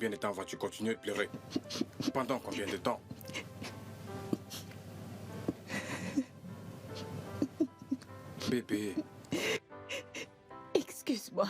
combien de temps vas-tu continuer de pleurer? Pendant combien de temps? Bébé. Excuse-moi.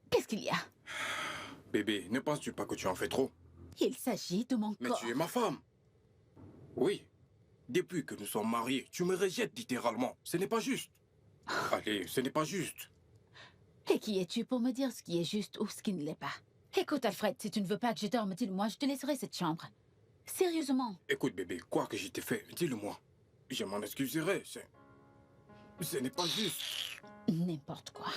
Qu'est-ce qu'il y a? Bébé, ne penses-tu pas que tu en fais trop? Il s'agit de mon Mais corps. tu es ma femme. Oui. Depuis que nous sommes mariés, tu me rejettes littéralement. Ce n'est pas juste. Allez, ce n'est pas juste. Et qui es-tu pour me dire ce qui est juste ou ce qui ne l'est pas? Écoute, Alfred, si tu ne veux pas que je dorme, dis-le-moi, je te laisserai cette chambre. Sérieusement. Écoute, bébé, quoi que je t'ai fait, dis-le-moi. Je m'en excuserai. Ce n'est pas juste. N'importe quoi.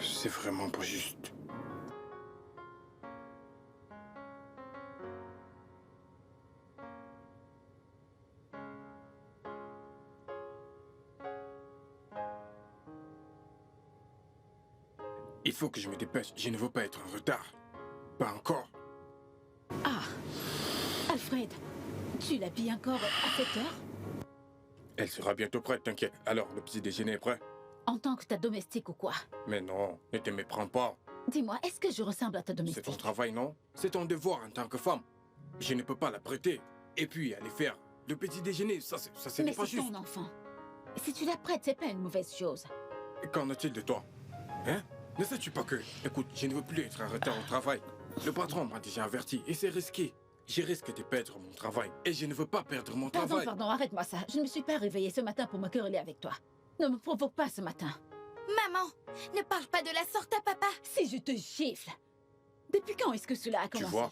C'est vraiment pas juste. Il faut que je me dépêche. Je ne veux pas être en retard. Pas encore. Ah, Alfred, tu l'habilles encore à cette heure? Elle sera bientôt prête, t'inquiète. Alors, le petit déjeuner est prêt? En tant que ta domestique ou quoi? Mais non, ne te méprends pas. Dis-moi, est-ce que je ressemble à ta C'est domestique? ton travail, non? C'est ton devoir en tant que femme. Je ne peux pas la prêter. Et puis, aller faire le petit déjeuner, ça ce n'est Mais pas c'est juste. ton enfant. Si tu la prêtes, c'est pas une mauvaise chose. Qu'en est-il de toi? Hein? Ne sais-tu pas que... Écoute, je ne veux plus être en retard au travail. Le patron m'a déjà averti et c'est risqué. Je risque de perdre mon travail et je ne veux pas perdre mon travail. Pardon, arrête-moi ça. Je ne me suis pas réveillée ce matin pour me quereller avec toi. Ne me provoque pas ce matin. Maman, ne parle pas de la sorte à papa. Si je te gifle. Depuis quand est-ce que cela a Tu commencé? vois?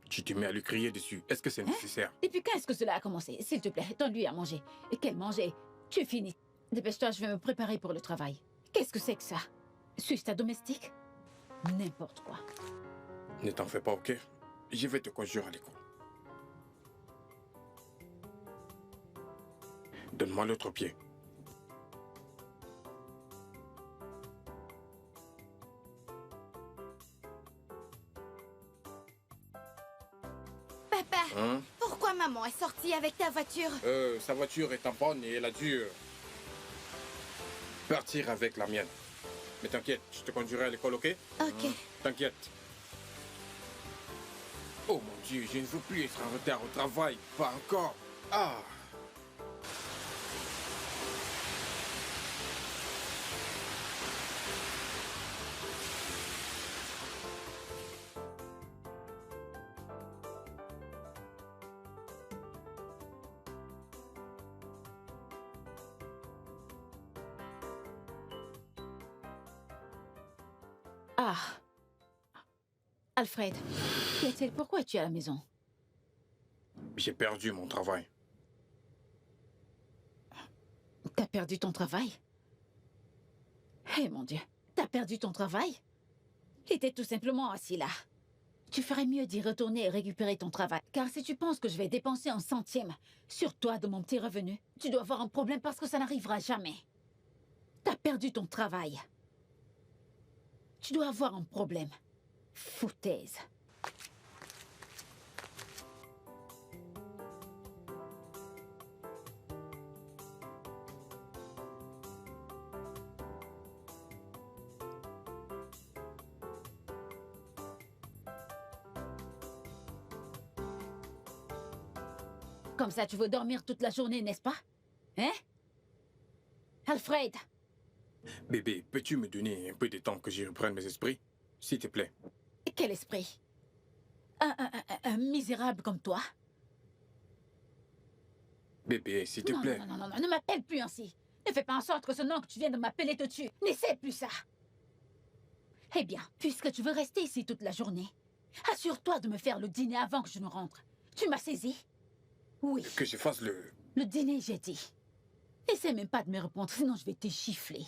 Tu te mets à lui crier dessus. Est-ce que c'est nécessaire? Depuis quand est-ce que cela a commencé? S'il te plaît, donne-lui à manger. Et qu'elle manger. Tu finis. Dépêche-toi, je vais me préparer pour le travail. Qu'est-ce que c'est que ça? Suis-je ta domestique? N'importe quoi. Ne t'en fais pas, ok? Je vais te conduire à l'école. Donne-moi l'autre pied. Papa, Hein? pourquoi maman est sortie avec ta voiture? Sa voiture est en panne et elle a dû partir avec la mienne. Mais t'inquiète, je te conduirai à l'école, ok? Ok. T'inquiète. Oh mon Dieu, je ne veux plus être en retard au travail. Pas encore. Ah! Ah. Alfred, qu'y a-t-il? Pourquoi es-tu à la maison? J'ai perdu mon travail. T'as perdu ton travail? Eh mon Dieu, t'as perdu ton travail? Il était tout simplement assis là. Tu ferais mieux d'y retourner et récupérer ton travail. Car si tu penses que je vais dépenser un centime sur toi de mon petit revenu, tu dois avoir un problème parce que ça n'arrivera jamais. T'as perdu ton travail. Tu dois avoir un problème. Foutaise. Comme ça, tu veux dormir toute la journée, n'est-ce pas? Hein? Alfred! Bébé, peux-tu me donner un peu de temps que j'y reprenne mes esprits? S'il te plaît. Quel esprit? Un misérable comme toi? Bébé, s'il te Non, plaît. non, non, non, non, ne m'appelle plus ainsi. Ne fais pas en sorte que ce nom que tu viens de m'appeler te tue. N'essaie plus ça. Eh bien, puisque tu veux rester ici toute la journée, assure-toi de me faire le dîner avant que je ne rentre. Tu m'as saisi? Oui. Que je fasse le... Le dîner, j'ai dit. N'essaie même pas de me répondre, sinon je vais te gifler.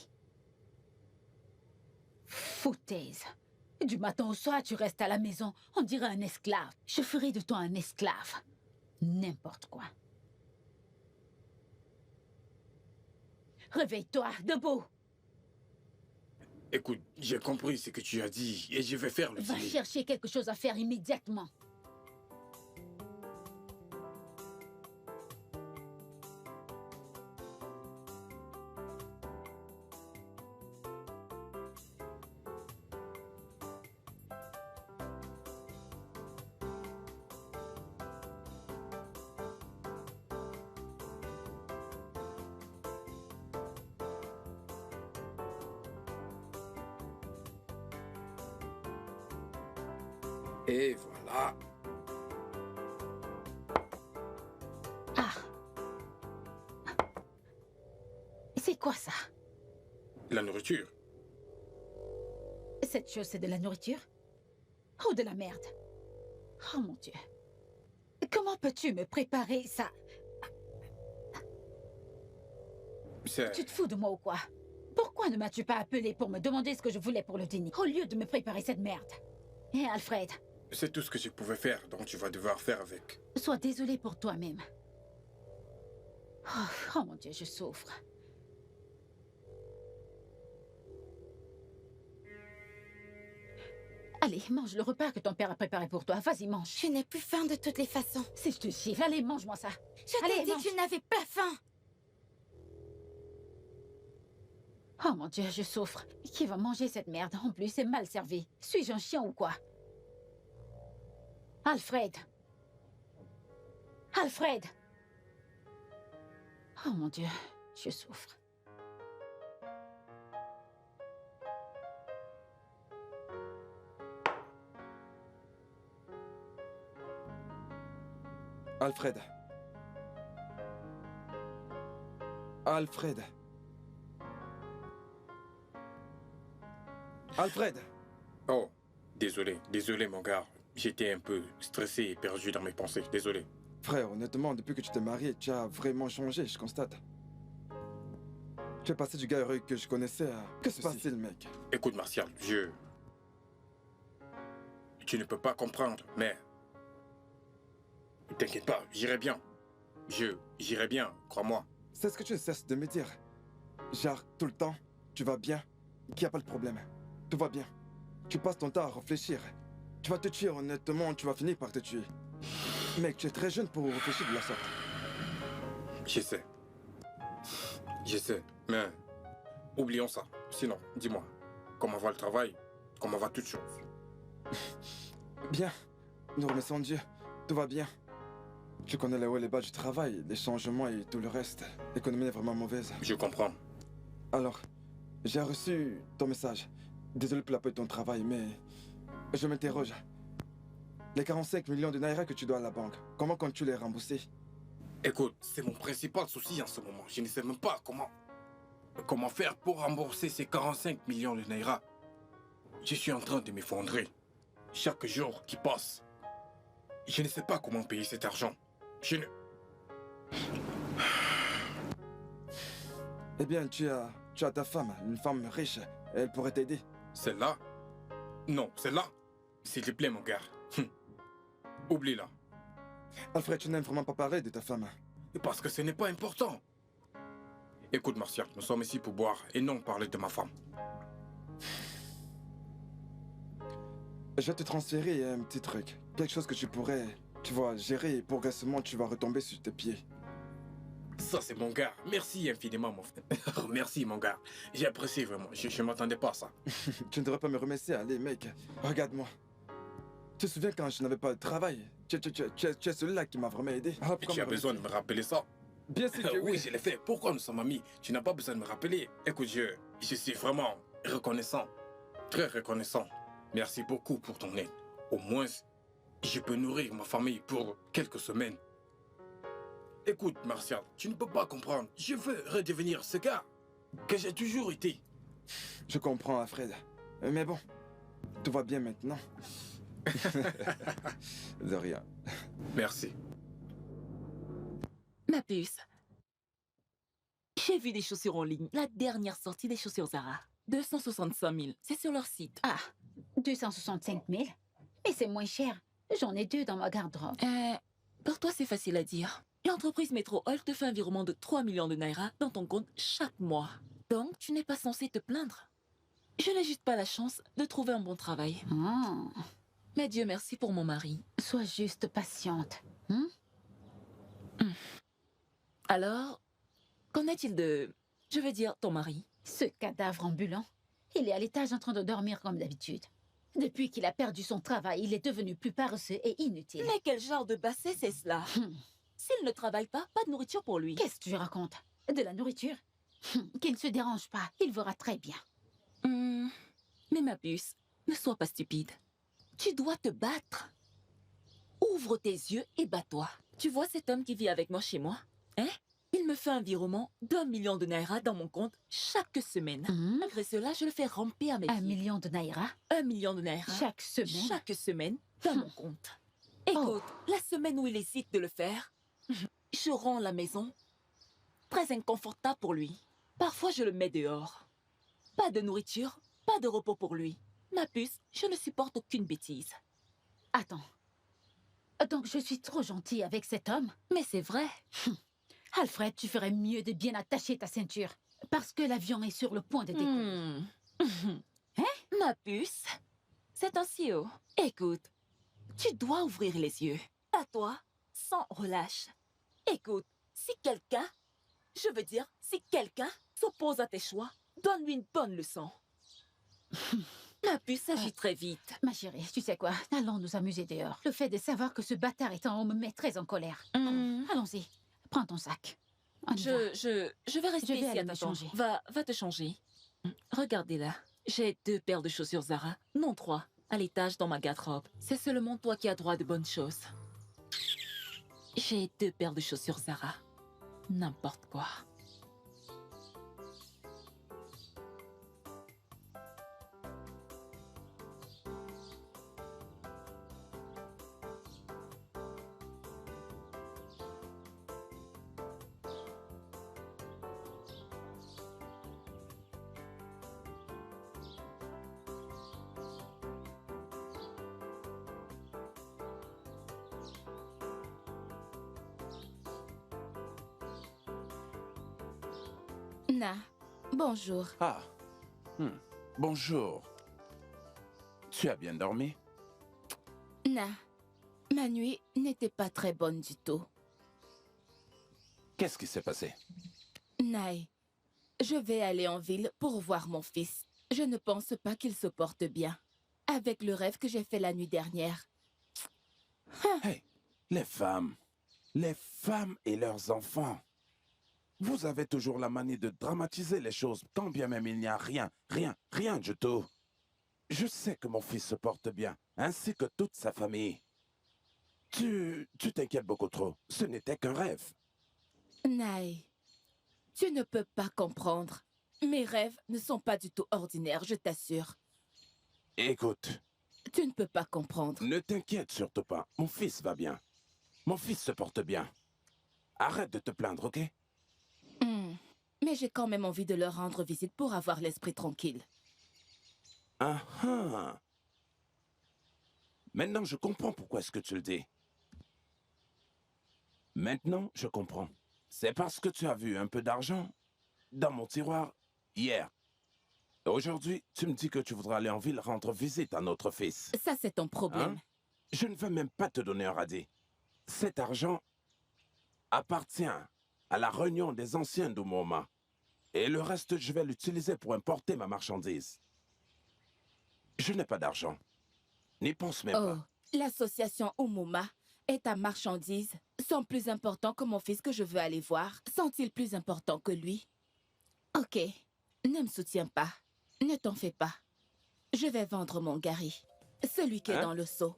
Foutaise. Du matin au soir, tu restes à la maison. On dirait un esclave. Je ferai de toi un esclave. N'importe quoi. Réveille-toi, debout. Écoute, j'ai compris ce que tu as dit et je vais faire le Va dîner. chercher quelque chose à faire immédiatement. Et voilà. Ah. C'est quoi ça? La nourriture. Cette chose, c'est de la nourriture? Ou de la merde? Oh mon Dieu. Comment peux-tu me préparer ça? C'est... Tu te fous de moi ou quoi? Pourquoi ne m'as-tu pas appelé pour me demander ce que je voulais pour le dîner, au lieu de me préparer cette merde? Et Alfred, C'est tout ce que je pouvais faire, donc tu vas devoir faire avec. sois désolé pour toi-même. Oh mon Dieu, je souffre. Allez, mange le repas que ton père a préparé pour toi. Vas-y, mange. Je n'ai plus faim de toutes les façons. Si je te gifle, allez, mange-moi ça. Je Allez, t'ai dit mange. que tu n'avais pas faim. Oh mon Dieu, je souffre. Qui va manger cette merde? En plus, c'est mal servi. Suis-je un chien ou quoi? Alfred! Alfred! Oh mon Dieu, je souffre. Alfred. Alfred. Alfred. Oh, désolé mon gars. J'étais un peu stressé et perdu dans mes pensées, désolé. Frère, honnêtement, depuis que tu t'es marié, tu as vraiment changé, je constate. Tu es passé du gars heureux que je connaissais à... Que se passe-t-il, mec? Écoute Martial, Tu ne peux pas comprendre, mais... T'inquiète pas, j'irai bien. J'irai bien, crois-moi. C'est ce que tu cesses de me dire. Genre, tout le temps, tu vas bien, qu'il n'y a pas de problème. Tout va bien. Tu passes ton temps à réfléchir. Tu vas te tuer, honnêtement, tu vas finir par te tuer. Mec, tu es très jeune pour réfléchir de la sorte. Je sais, mais... Oublions ça. Sinon, dis-moi, comment va le travail? Comment va toute chose? Bien. Nous remercions Dieu. Tout va bien. Tu connais les hauts et les bas du travail, les changements et tout le reste. L'économie est vraiment mauvaise. Je comprends. Alors, j'ai reçu ton message. Désolé pour l'appel de ton travail, mais... Je m'interroge. Les 45 millions de Naira que tu dois à la banque, comment comptes-tu les rembourser? Écoute, c'est mon principal souci en ce moment. Je ne sais même pas comment faire pour rembourser ces 45 millions de Naira. Je suis en train de m'effondrer. Chaque jour qui passe, je ne sais pas comment payer cet argent. Je ne... Eh bien, tu as ta femme, une femme riche. Elle pourrait t'aider. Celle-là? Non, celle-là? S'il te plaît, mon gars. Oublie-la. Alfred, tu n'aimes vraiment pas parler de ta femme. Parce que ce n'est pas important. Écoute, Martial, nous sommes ici pour boire et non parler de ma femme. Je vais te transférer un petit truc. Quelque chose que tu pourrais, tu vois, gérer et progressivement tu vas retomber sur tes pieds. Ça, c'est mon gars. Merci infiniment, mon frère. Merci, mon gars. J'apprécie vraiment. Je ne m'attendais pas à ça. Tu ne devrais pas me remercier. Allez, mec, regarde-moi. Tu te souviens quand je n'avais pas de travail? Tu es celui-là qui m'a vraiment aidé. Ah, pourquoi Tu as me besoin de remercier? me rappeler ça? Bien sûr que Oui, oui. je l'ai fait. Pourquoi nous sommes amis? Tu n'as pas besoin de me rappeler. Écoute, je suis vraiment reconnaissant. Très reconnaissant. Merci beaucoup pour ton aide. Au moins, je peux nourrir ma famille pour quelques semaines. Écoute, Martial, tu ne peux pas comprendre. Je veux redevenir ce gars que j'ai toujours été. Je comprends, Alfred. Mais bon, tout va bien maintenant. De rien. Merci. Ma puce. J'ai vu des chaussures en ligne. La dernière sortie des chaussures Zara. 265 000. C'est sur leur site. Ah, 265 000? Mais c'est moins cher. J'en ai 2 dans ma garde-robe. Pour toi, c'est facile à dire. L'entreprise Metro Oil te fait un virement de 3 millions de naira dans ton compte chaque mois. Donc, tu n'es pas censé te plaindre. Je n'ai juste pas la chance de trouver un bon travail. Oh, Mais Dieu merci pour mon mari. sois juste patiente. Alors, qu'en est-il de... Je veux dire, ton mari? Ce cadavre ambulant, il est à l'étage en train de dormir comme d'habitude. Depuis qu'il a perdu son travail, il est devenu plus paresseux et inutile. Mais quel genre de basset c'est cela? S'il ne travaille pas de nourriture pour lui. Qu'est-ce que tu racontes? De la nourriture? Qu'il ne se dérange pas, il verra très bien. Mais ma puce, ne sois pas stupide. Tu dois te battre. Ouvre tes yeux et bats-toi. Tu vois cet homme qui vit avec moi chez moi? Hein? Il me fait un virement d'1 million de naira dans mon compte chaque semaine. Malgré cela, je le fais ramper à mes 1 pieds. million de naira 1 million de naira chaque semaine? chaque semaine dans mon compte. Écoute, la semaine où il hésite de le faire, je rends la maison très inconfortable pour lui. Parfois, je le mets dehors. Pas de nourriture, pas de repos pour lui. Ma puce, je ne supporte aucune bêtise. Attends. Donc je suis trop gentille avec cet homme? Mais c'est vrai. Alfred, tu ferais mieux de bien attacher ta ceinture. Parce que l'avion est sur le point de décoller. Ma puce, c'est un CEO. Écoute, tu dois ouvrir les yeux. À toi, sans relâche. Écoute, si quelqu'un s'oppose à tes choix, donne-lui une bonne leçon. Ma puce agit très vite. Ma chérie, tu sais quoi? Allons nous amuser dehors. Le fait de savoir que ce bâtard est en haut me met très en colère. Allons-y. Prends ton sac. On y va. Je vais rester Je vais ici aller à me t'attendre. changer. Va te changer. Regardez là. J'ai 2 paires de chaussures Zara. Non, 3. À l'étage dans ma garde-robe. C'est seulement toi qui as droit de bonnes choses. J'ai 2 paires de chaussures Zara. N'importe quoi. Na, bonjour. Ah. Bonjour. Tu as bien dormi? Na, ma nuit n'était pas très bonne du tout. Qu'est-ce qui s'est passé? Naï, je vais aller en ville pour voir mon fils. Je ne pense pas qu'il se porte bien. Avec le rêve que j'ai fait la nuit dernière. Hey, les femmes et leurs enfants. Vous avez toujours la manie de dramatiser les choses, quand bien même il n'y a rien du tout. Je sais que mon fils se porte bien, ainsi que toute sa famille. Tu t'inquiètes beaucoup trop. Ce n'était qu'un rêve. Naï, tu ne peux pas comprendre. Mes rêves ne sont pas du tout ordinaires, je t'assure. Écoute, Tu ne peux pas comprendre. ne t'inquiète surtout pas. Mon fils va bien. Mon fils se porte bien. Arrête de te plaindre, ok? Mais j'ai quand même envie de leur rendre visite pour avoir l'esprit tranquille. Ah ah. Maintenant, je comprends pourquoi est-ce que tu le dis. Maintenant, je comprends. C'est parce que tu as vu un peu d'argent dans mon tiroir hier. Aujourd'hui, tu me dis que tu voudras aller en ville rendre visite à notre fils. Ça, c'est ton problème. Hein? Je ne veux même pas te donner un radis. Cet argent appartient à la réunion des anciens d'Umoma. Et le reste, je vais l'utiliser pour importer ma marchandise. Je n'ai pas d'argent. N'y pense même Oh, pas. l'association Umuma et ta marchandise sont plus importants que mon fils que je veux aller voir? Sont-ils plus importants que lui? Ok, ne me soutiens pas. Ne t'en fais pas. Je vais vendre mon gari, celui qui est dans le seau.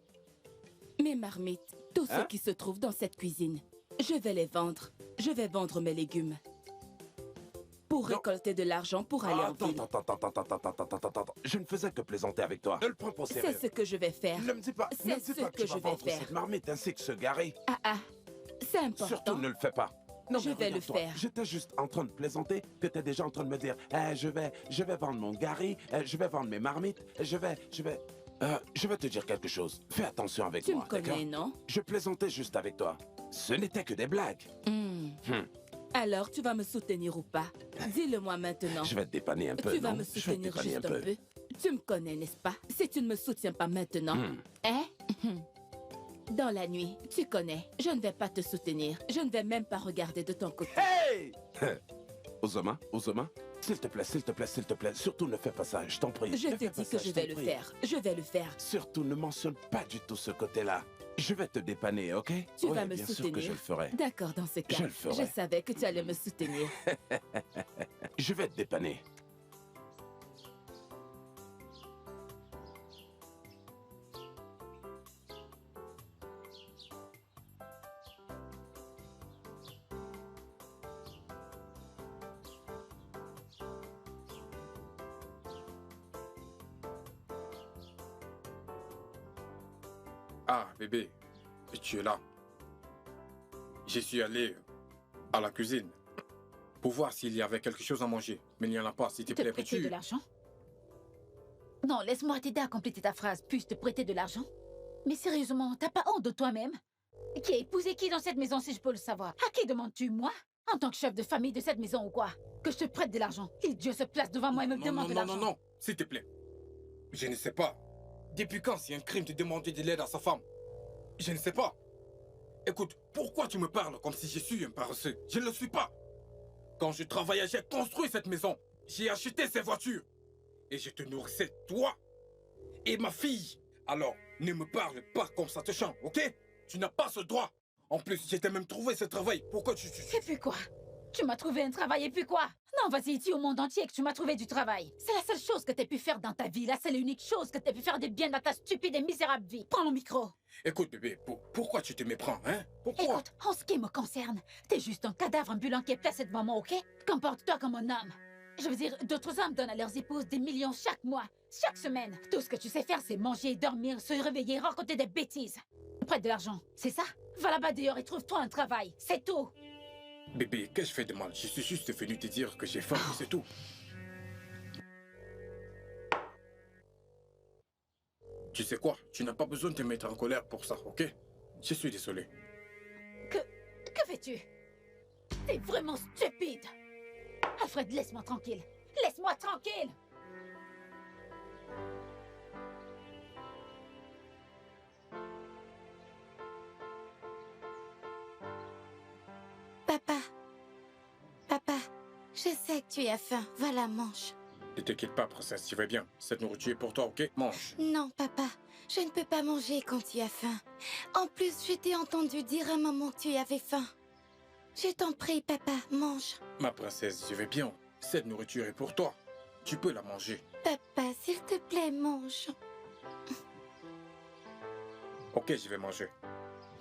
Mes marmites, tout ce qui se trouve dans cette cuisine. Je vais les vendre. Je vais vendre mes légumes. Pour récolter de l'argent pour aller en ville. Attends. Je ne faisais que plaisanter avec toi. Ne le prends pas au sérieux. C'est ce que je vais faire. Ne me dis pas, C'est ce que tu je vas vais vendre faire. cette marmite ainsi que ce gari. C'est important. Surtout ne le fais pas. Non, Je mais vais le regarde-toi, faire. J'étais juste en train de plaisanter que tu es déjà en train de me dire je vais vendre mon gari, je vais vendre mes marmites, je vais te dire quelque chose. Fais attention avec Tu moi, me connais, d'accord? non? Je plaisantais juste avec toi. Ce n'était que des blagues. Alors, tu vas me soutenir ou pas? Dis-le-moi maintenant. Je vais te dépanner un peu, Tu vas non? me Je vais te soutenir dépanner juste un peu. Tu me connais, n'est-ce pas? Si tu ne me soutiens pas maintenant, hein? Dans la nuit, tu connais, je ne vais pas te soutenir. Je ne vais même pas regarder de ton côté. Hey! Ozoma, s'il te plaît, surtout ne fais pas ça, je t'en prie. Je Ne t'ai fais pas dit que ça, je t'en vais le prie. faire. Je vais le faire. Surtout ne mentionne pas du tout ce côté-là. Je vais te dépanner, ok? Tu Oui, vas me bien sûr que soutenir. je le ferai. D'accord, dans ce cas. Je le ferai. Je savais que tu allais me soutenir. Je vais te dépanner. Ah, bébé, tu es là. Je suis allé à la cuisine pour voir s'il y avait quelque chose à manger. Mais il n'y en a pas, s'il te Te plaît, prêter peux-tu... de l'argent? Non, laisse-moi t'aider à compléter ta phrase. Puis-je te prêter de l'argent? Mais sérieusement, t'as pas honte de toi-même? Qui a épousé qui dans cette maison, si je peux le savoir? À qui demandes-tu, moi? En tant que chef de famille de cette maison ou quoi? Que je te prête de l'argent? Il Dieu se place devant moi et me demande de l'argent. Non, s'il te plaît. Je ne sais pas. Depuis quand c'est un crime de demander de l'aide à sa femme? Je ne sais pas. Écoute, pourquoi tu me parles comme si je suis un paresseux? Je ne le suis pas. Quand je travaillais, j'ai construit cette maison. J'ai acheté ces voitures. Et je te nourrissais, toi et ma fille. Alors, ne me parle pas comme ça te chante, ok? Tu n'as pas ce droit. En plus, j'ai même trouvé ce travail. Pourquoi tu... Et puis quoi? Tu m'as trouvé un travail et puis quoi? Non, vas-y, dis au monde entier que tu m'as trouvé du travail. C'est la seule chose que t'aies pu faire dans ta vie. La seule et unique chose que t'aies pu faire de bien dans ta stupide et misérable vie. Prends le micro. Écoute, bébé, pourquoi tu te méprends, hein? Pourquoi? Écoute, en ce qui me concerne, t'es juste un cadavre ambulant qui est placé devant moi, ok? Comporte-toi comme un homme. Je veux dire, d'autres hommes donnent à leurs épouses des millions chaque mois, chaque semaine. Tout ce que tu sais faire, c'est manger, dormir, se réveiller, raconter des bêtises. Prête de l'argent, c'est ça? Va là-bas dehors et trouve-toi un travail, c'est tout. Bébé, qu'est-ce que je fais de mal? Je suis juste venu te dire que j'ai faim, c'est tout. Tu sais quoi? Tu n'as pas besoin de te mettre en colère pour ça, ok? Je suis désolé. Que fais-tu? T'es vraiment stupide. Alfred, laisse-moi tranquille. Laisse-moi tranquille. Papa, je sais que tu as faim. Voilà, mange. Ne t'inquiète pas, princesse, tu vas bien. Cette nourriture est pour toi, ok? Mange. Non, papa, je ne peux pas manger quand tu as faim. En plus, je t'ai entendu dire à maman que tu avais faim. Je t'en prie, papa, mange. Ma princesse, je vais bien. Cette nourriture est pour toi. Tu peux la manger. Papa, s'il te plaît, mange. Ok, je vais manger.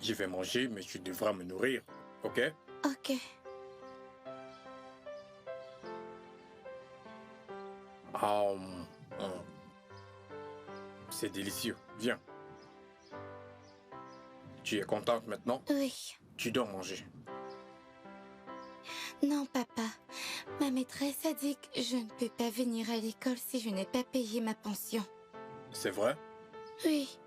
Je vais manger, mais tu devras me nourrir, ok? Ok. C'est délicieux. Viens. Tu es contente maintenant? Oui. Tu dois manger. Non, papa. Ma maîtresse a dit que je ne peux pas venir à l'école si je n'ai pas payé ma pension. C'est vrai? Oui.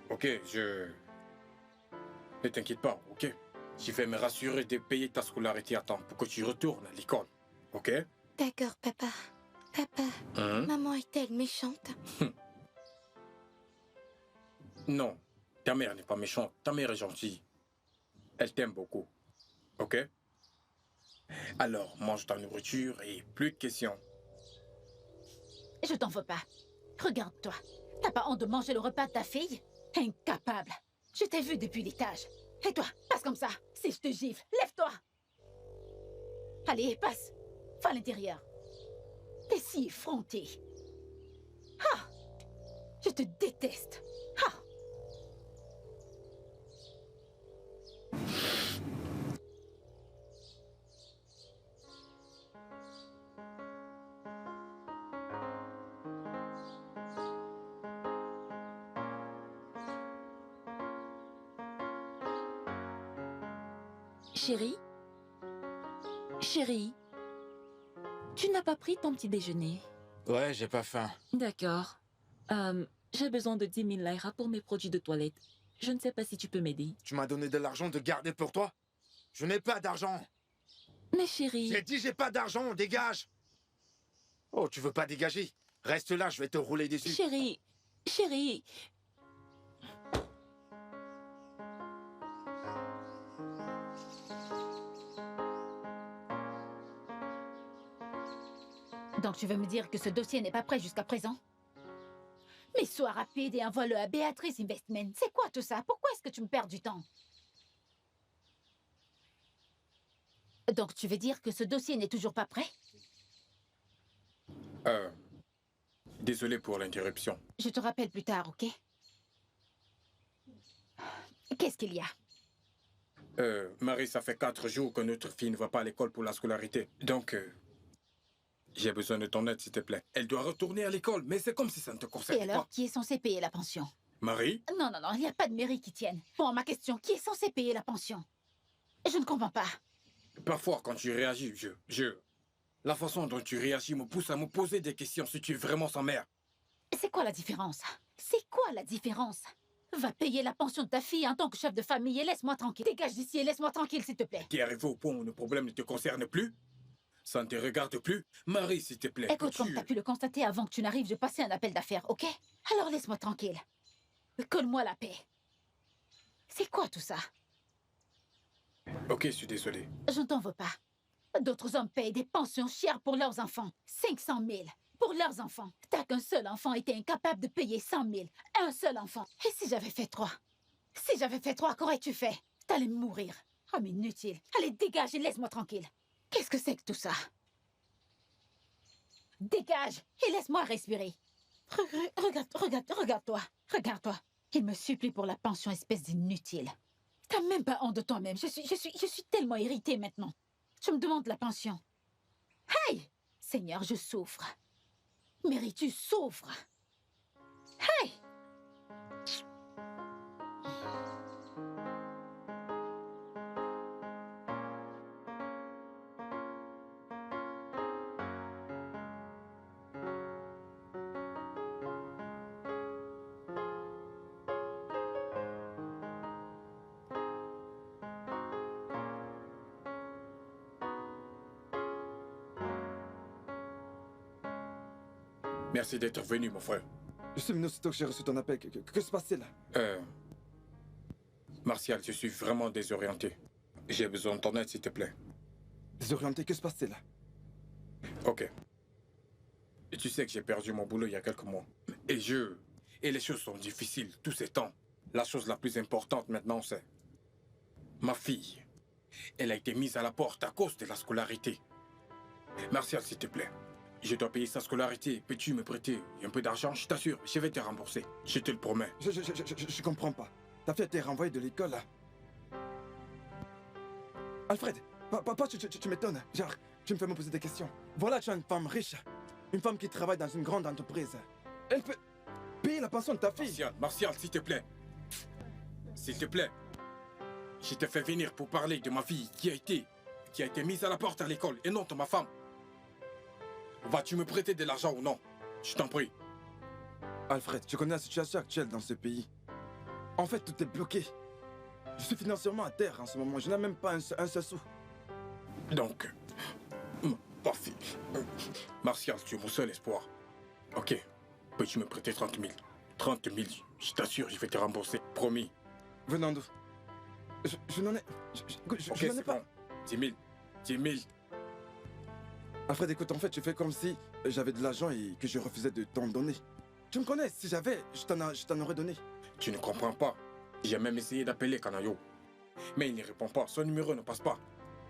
Ok, Ne t'inquiète pas, ok? Je vais me rassurer de payer ta scolarité à temps pour que tu retournes à l'école, ok? D'accord, papa. Papa, maman est-elle méchante? Non, ta mère n'est pas méchante, ta mère est gentille. Elle t'aime beaucoup, ok? Alors, mange ta nourriture et plus de questions. Je t'en veux pas. Regarde-toi. T'as pas honte de manger le repas de ta fille? Incapable. Je t'ai vu depuis l'étage. Et toi, passe comme ça. Si je te gifle, lève-toi. Allez, passe. Va à l'intérieur. T'es si effronté. Ah! Je te déteste. Ah! Chérie? Chérie? Tu n'as pas pris ton petit déjeuner? Ouais, j'ai pas faim. D'accord. J'ai besoin de 10 000 Naira pour mes produits de toilette. Je ne sais pas si tu peux m'aider. Tu m'as donné de l'argent de garder pour toi? Je n'ai pas d'argent. Mais chérie... J'ai dit j'ai pas d'argent, dégage. Oh, tu veux pas dégager? Reste là, je vais te rouler dessus. Chérie... Chérie... Donc tu veux me dire que ce dossier n'est pas prêt jusqu'à présent? Mais sois rapide et envoie-le à Béatrice Investment. C'est quoi tout ça? Pourquoi est-ce que tu me perds du temps? Donc tu veux dire que ce dossier n'est toujours pas prêt? Désolé pour l'interruption. Je te rappelle plus tard, ok? Qu'est-ce qu'il y a? Marie, ça fait 4 jours que notre fille ne va pas à l'école pour la scolarité. Donc, j'ai besoin de ton aide, s'il te plaît. Elle doit retourner à l'école, mais c'est comme si ça ne te concerne Et alors, pas. qui est censé payer la pension? Marie? Non, il n'y a pas de mairie qui tienne. Bon, ma question, qui est censé payer la pension? Je ne comprends pas. Parfois, quand tu réagis, la façon dont tu réagis me pousse à me poser des questions si tu es vraiment sa mère. C'est quoi la différence? C'est quoi la différence? Va payer la pension de ta fille en tant que chef de famille et laisse-moi tranquille. Dégage d'ici et laisse-moi tranquille, s'il te plaît. T'es arrivé au point où le problème ne te concerne plus? Ça ne te regarde plus? Marie, s'il te plaît. Écoute, comme t'as pu le constater avant que tu n'arrives, je passais un appel d'affaires, ok? Alors laisse-moi tranquille. Colle-moi la paix. C'est quoi tout ça? Ok, je suis désolé. Je ne t'en veux pas. D'autres hommes payent des pensions chères pour leurs enfants. 500 000 pour leurs enfants. T'as qu'un seul enfant et t'es incapable de payer 100 000. Un seul enfant. Et si j'avais fait 3? Si j'avais fait 3, qu'aurais-tu fait? T'allais mourir. Ah, mais inutile. Allez, dégage et laisse-moi tranquille. Qu'est-ce que c'est que tout ça? Dégage et laisse-moi respirer. Regarde-toi. Regarde-toi. Il me supplie pour la pension, espèce d'inutile. T'as même pas honte de toi-même. Je suis tellement irritée maintenant. Je me demande la pension. Hey! Seigneur, je souffre. Mary, tu souffres. Hey! Merci d'être venu, mon frère. Je suis venu aussitôt que j'ai reçu ton appel. Que se passe-t-il? Martial, je suis vraiment désorienté. J'ai besoin de ton aide, s'il te plaît. Désorienté, que se passe-t-il? Ok. Et tu sais que j'ai perdu mon boulot il y a quelques mois. Et les choses sont difficiles tous ces temps. La chose la plus importante maintenant, c'est... ma fille. Elle a été mise à la porte à cause de la scolarité. Martial, s'il te plaît. Je dois payer sa scolarité. Peux-tu me prêter un peu d'argent? Je t'assure, je vais te rembourser. Je te le promets. Je comprends pas. Ta fille a été renvoyée de l'école, là. Alfred, papa, tu m'étonnes. Genre, tu me fais me poser des questions. Voilà, tu as une femme riche. Une femme qui travaille dans une grande entreprise. Elle peut payer la pension de ta fille. Martial, s'il te plaît. S'il te plaît. Je te fais venir pour parler de ma fille qui a été mise à la porte à l'école et non de ma femme. Vas-tu me prêter de l'argent ou non? Je t'en prie. Alfred, tu connais la situation actuelle dans ce pays. En fait, tout est bloqué. Je suis financièrement à terre en ce moment. Je n'ai même pas un seul sou. Donc, ma fille. Martial, tu es mon seul espoir. Ok. Peux-tu me prêter 30 000? 30 000, je t'assure, je vais te rembourser. Promis. Venant d'où? Je n'en ai... Je Ok, n'en ai c'est pas... bon. 10 000. 10 000. Alfred, écoute, en fait, tu fais comme si j'avais de l'argent et que je refusais de t'en donner. Tu me connais, si j'avais, je t'en aurais donné. Tu ne comprends pas. J'ai même essayé d'appeler Kanayo. Mais il n'y répond pas. Son numéro ne passe pas.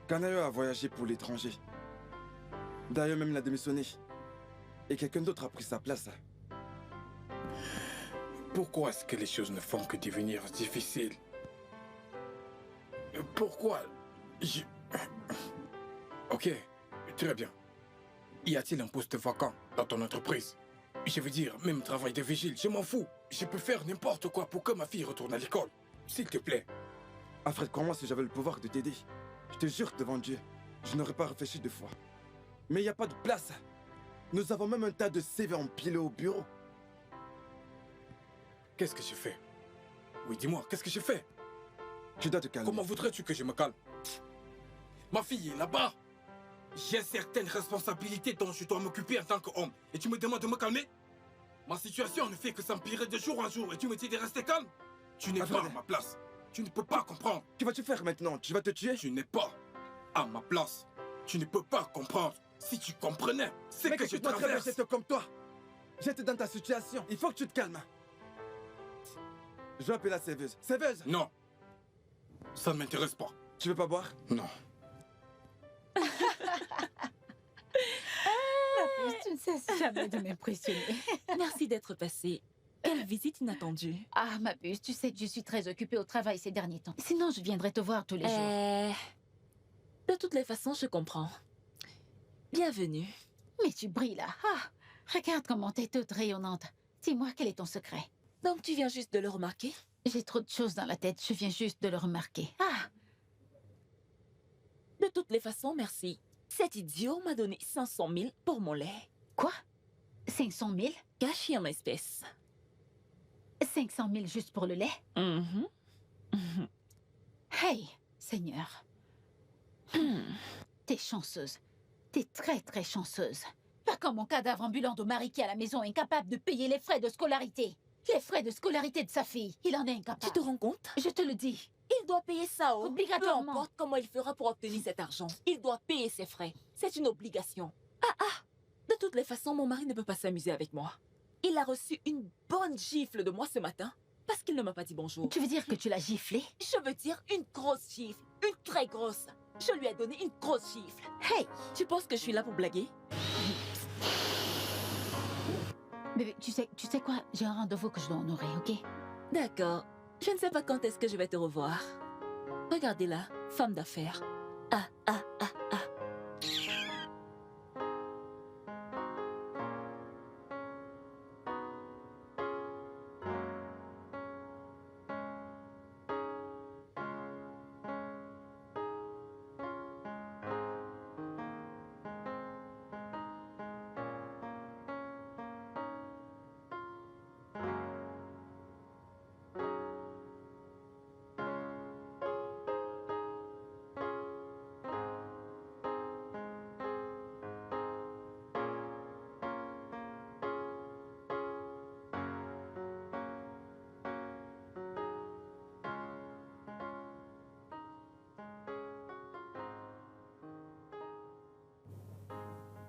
Kanayo a voyagé pour l'étranger. D'ailleurs, même il a démissionné. Et quelqu'un d'autre a pris sa place. Pourquoi est-ce que les choses ne font que devenir difficiles? Pourquoi Ok, très bien. Y a-t-il un poste vacant dans ton entreprise? Je veux dire, même travail de vigile, je m'en fous. Je peux faire n'importe quoi pour que ma fille retourne à l'école. S'il te plaît. Alfred, crois-moi, si j'avais le pouvoir de t'aider, je te jure devant Dieu, je n'aurais pas réfléchi 2 fois. Mais il n'y a pas de place. Nous avons même un tas de CV empilés au bureau. Qu'est-ce que je fais? Oui, dis-moi, qu'est-ce que je fais? Tu dois te calmer. Comment voudrais-tu que je me calme? Ma fille est là-bas. J'ai certaines responsabilités dont je dois m'occuper en tant qu'homme. Et tu me demandes de me calmer? Ma situation ne fait que s'empirer de jour en jour et tu me dis de rester calme? Tu n'es pas à ma place. Tu ne peux pas comprendre. Que vas-tu faire maintenant? Tu vas te tuer? Tu n'es pas à ma place. Tu ne peux pas comprendre. Si tu comprenais, c'est que je traverse. J'étais comme toi. J'étais dans ta situation. Il faut que tu te calmes. Je vais appeler la serveuse. Serveuse! Non. Ça ne m'intéresse pas. Tu veux pas boire? Non. Tu ne cesses jamais de m'impressionner. Merci d'être passé. Quelle visite inattendue. Ah, ma puce, tu sais que je suis très occupée au travail ces derniers temps. Sinon, je viendrais te voir tous les jours. De toutes les façons, je comprends. Bienvenue. Mais tu brilles là. Ah, regarde comment t'es toute rayonnante. Dis-moi, quel est ton secret? Donc tu viens juste de le remarquer? J'ai trop de choses dans la tête, je viens juste de le remarquer. Ah! De toutes les façons, merci. Cet idiot m'a donné 500 000 pour mon lait. Quoi? 500 000? Caché en espèces. 500 000 juste pour le lait? Hey, Seigneur. T'es chanceuse. T'es très, très chanceuse. Pas comme mon cadavre ambulant de mari qui est à la maison incapable de payer les frais de scolarité. Les frais de scolarité de sa fille. Il en est incapable. Tu te rends compte? Je te le dis. Il doit payer ça, oh. Obligatoirement. Peu importe comment il fera pour obtenir cet argent. Il doit payer ses frais. C'est une obligation. De toutes les façons, mon mari ne peut pas s'amuser avec moi. Il a reçu une bonne gifle de moi ce matin parce qu'il ne m'a pas dit bonjour. Tu veux dire que tu l'as giflé? Je veux dire une grosse gifle. Une très grosse. Je lui ai donné une grosse gifle. Hey! Tu penses que je suis là pour blaguer? Bébé, tu sais quoi? J'ai un rendez-vous que je dois honorer, ok? D'accord. Je ne sais pas quand est-ce que je vais te revoir. Regardez-la, femme d'affaires. Ah.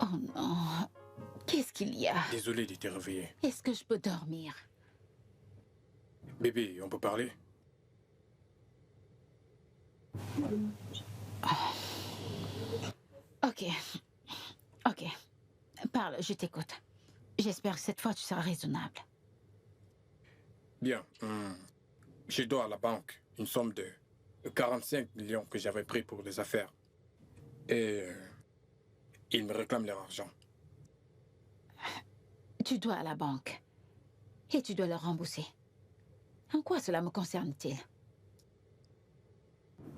Oh non. Qu'est-ce qu'il y a? Désolé de te réveiller. Est-ce que je peux dormir? Bébé, on peut parler? Ok. Parle, je t'écoute. J'espère que cette fois tu seras raisonnable. Bien. Je dois à la banque une somme de 45 millions que j'avais pris pour les affaires. Et ils me réclament leur argent. Tu dois à la banque. Et tu dois leur rembourser. En quoi cela me concerne-t-il?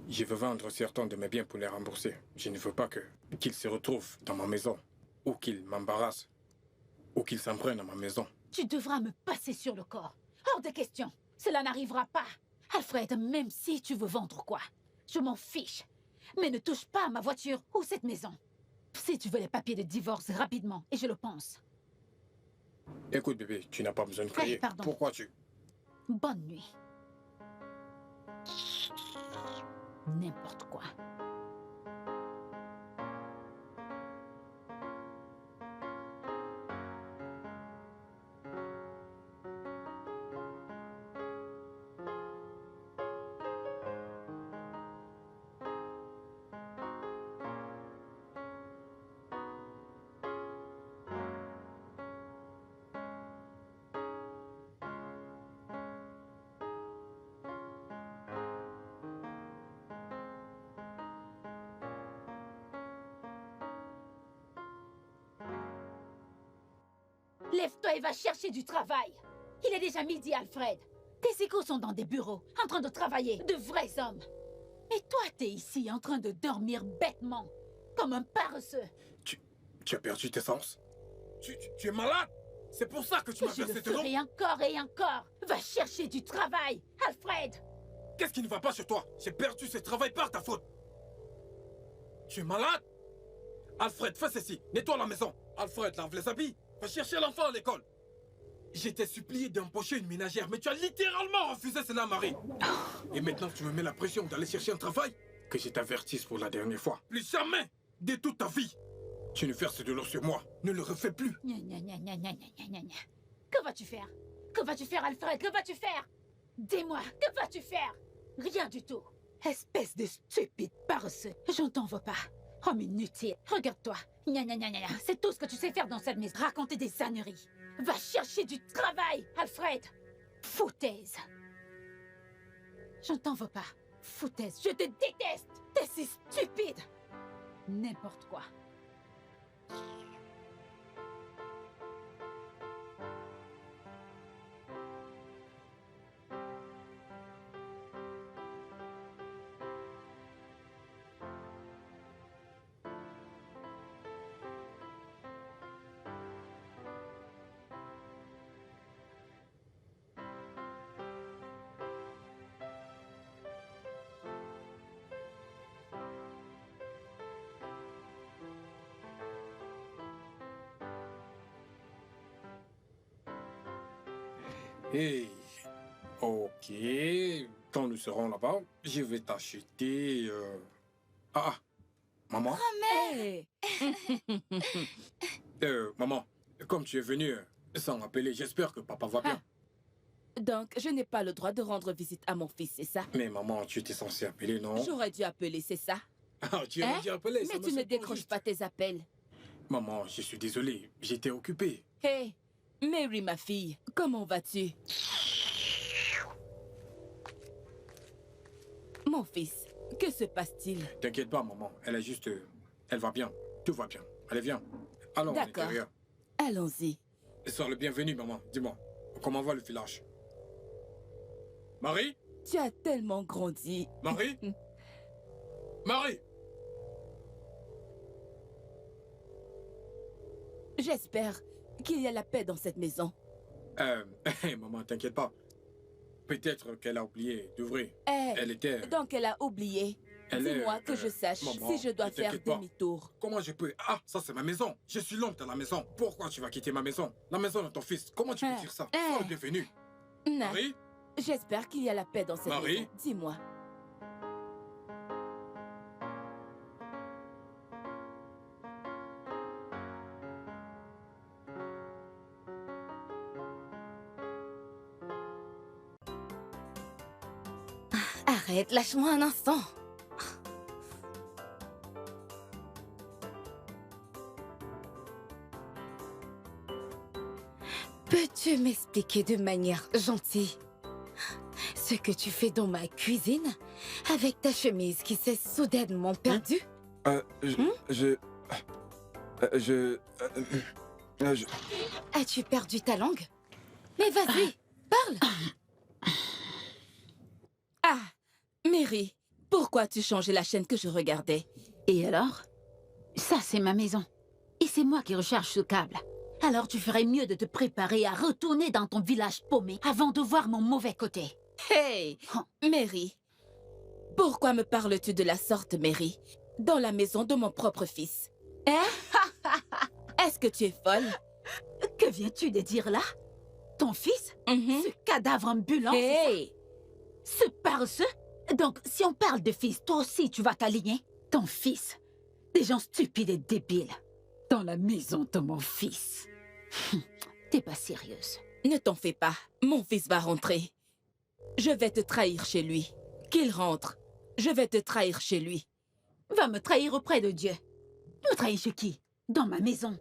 Je veux vendre certains de mes biens pour les rembourser. Je ne veux pas qu'ils se retrouvent dans ma maison, ou qu'ils m'embarrassent, ou qu'ils s'en prennent à ma maison. Tu devras me passer sur le corps. Hors de question. Cela n'arrivera pas. Alfred, même si tu veux vendre quoi, je m'en fiche. Mais ne touche pas à ma voiture ou cette maison. Si tu veux les papiers de divorce rapidement, et je le pense. Écoute, bébé, tu n'as pas besoin de crier. Pardon. Pourquoi tu... Bonne nuit. N'importe quoi. Lève-toi et va chercher du travail. Il est déjà midi, Alfred. Tes échos sont dans des bureaux, en train de travailler, de vrais hommes. Et toi, t'es ici, en train de dormir bêtement, comme un paresseux. Tu as perdu tes sens? Tu es malade? C'est pour ça que tu m'as Je le versé tes dons? ferai encore et encore. Va chercher du travail, Alfred. Qu'est-ce qui ne va pas chez toi? J'ai perdu ce travail par ta faute. Tu es malade? Alfred, fais ceci. Nettoie la maison. Alfred, lave les habits. Va chercher l'enfant à l'école. Je t'ai supplié d'empocher une ménagère, mais tu as littéralement refusé cela, Marie. Et maintenant, tu me mets la pression d'aller chercher un travail? Que je t'avertisse pour la dernière fois. Plus jamais, de toute ta vie, tu ne verses de l'eau sur moi. Ne le refais plus. Gna, gna, gna, gna, gna, gna, gna, gna. Que vas-tu faire? Que vas-tu faire, Alfred? Que vas-tu faire? Dis-moi, que vas-tu faire? Rien du tout. Espèce de stupide paresseux. Je ne t'en veux pas. Homme inutile. Regarde-toi. Gna, gna, gna, gna, gna. C'est tout ce que tu sais faire dans cette maison. Raconter des âneries. Va chercher du travail, Alfred. Foutaise. Je ne t'en veux pas. Foutaise. Je te déteste. T'es si stupide. N'importe quoi. Hey, ok. Quand nous serons là-bas, je vais t'acheter... Ah, maman. Hey. Maman, comme tu es venue sans m'appeler, j'espère que papa va bien. Donc, je n'ai pas le droit de rendre visite à mon fils, c'est ça? Mais maman, tu étais censée appeler, non? J'aurais dû appeler, c'est ça? Ah, tu aurais dû appeler, ça Mais me tu ne semble décroches juste. pas tes appels. Maman, je suis désolé, j'étais occupé. Hey, Mary, ma fille, comment vas-tu? Mon fils, que se passe-t-il? T'inquiète pas, maman, elle est juste... elle va bien, tout va bien. Allez, viens. Allons à D'accord. l'intérieur. Allons-y. Sois le bienvenu, maman. Dis-moi, comment va le village? Marie? Tu as tellement grandi. Marie? Marie? J'espère qu'il y a la paix dans cette maison. Maman, t'inquiète pas. Peut-être qu'elle a oublié d'ouvrir. Eh, Elle était... donc elle a oublié. Elle est, Dis-moi que je sache maman, si je dois ne faire t'inquiète pas. demi-tour. Comment je peux... Ah, ça c'est ma maison. Je suis l'homme de la maison. Pourquoi tu vas quitter ma maison? La maison de ton fils. Comment tu peux dire ça? Sois le bienvenu. Non, Marie? j'espère qu'il y a la paix dans cette Marie? maison. Dis-moi. Arrête, lâche-moi un instant. Peux-tu m'expliquer de manière gentille ce que tu fais dans ma cuisine avec ta chemise qui s'est soudainement perdue? Je... As-tu perdu ta langue? Mais vas-y, parle! Ah, Mary, pourquoi as-tu changé la chaîne que je regardais? Et alors? Ça, c'est ma maison. Et c'est moi qui recharge ce câble. Alors tu ferais mieux de te préparer à retourner dans ton village paumé avant de voir mon mauvais côté. Hey, Mary, pourquoi me parles-tu de la sorte, Mary, dans la maison de mon propre fils? Hein? Est-ce que tu es folle? Que viens-tu de dire là? Ton fils? Ce cadavre ambulant, c'est ça? Hey! Ce paresseux? Donc, si on parle de fils, toi aussi, tu vas t'aligner? Ton fils? Des gens stupides et débiles. Dans la maison de mon fils. T'es pas sérieuse. Ne t'en fais pas, mon fils va rentrer. Je vais te trahir chez lui. Qu'il rentre. Je vais te trahir chez lui. Va me trahir auprès de Dieu. Me trahir chez qui? Dans ma maison.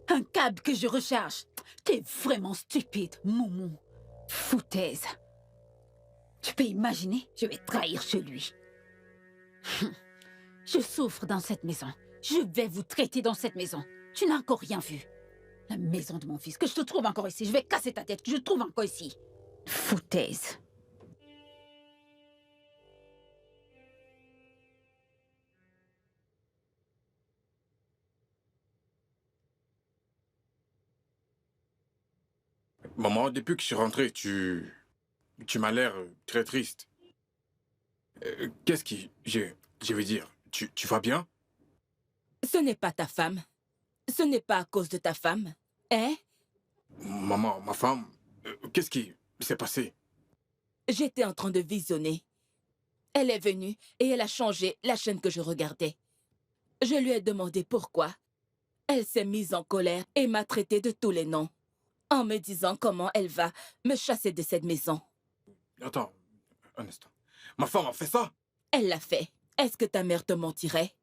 Un câble que je recharge. T'es vraiment stupide, Moumou. Foutaise. Tu peux imaginer, je vais trahir chez lui. Je souffre dans cette maison. Je vais vous traiter dans cette maison. Tu n'as encore rien vu. La maison de mon fils. Que je te trouve encore ici. Je vais casser ta tête. Que je te trouve encore ici. Foutaise. Maman, depuis que je suis rentré, tu m'as l'air très triste. Qu'est-ce qui... Je veux dire, tu vas bien? Ce n'est pas ta femme. Ce n'est pas à cause de ta femme. Hein? Maman, ma femme, qu'est-ce qui s'est passé? J'étais en train de visionner. Elle est venue et elle a changé la chaîne que je regardais. Je lui ai demandé pourquoi. Elle s'est mise en colère et m'a traité de tous les noms, en me disant comment elle va me chasser de cette maison. Attends, un instant. Ma femme a fait ça? Elle l'a fait. Est-ce que ta mère te mentirait?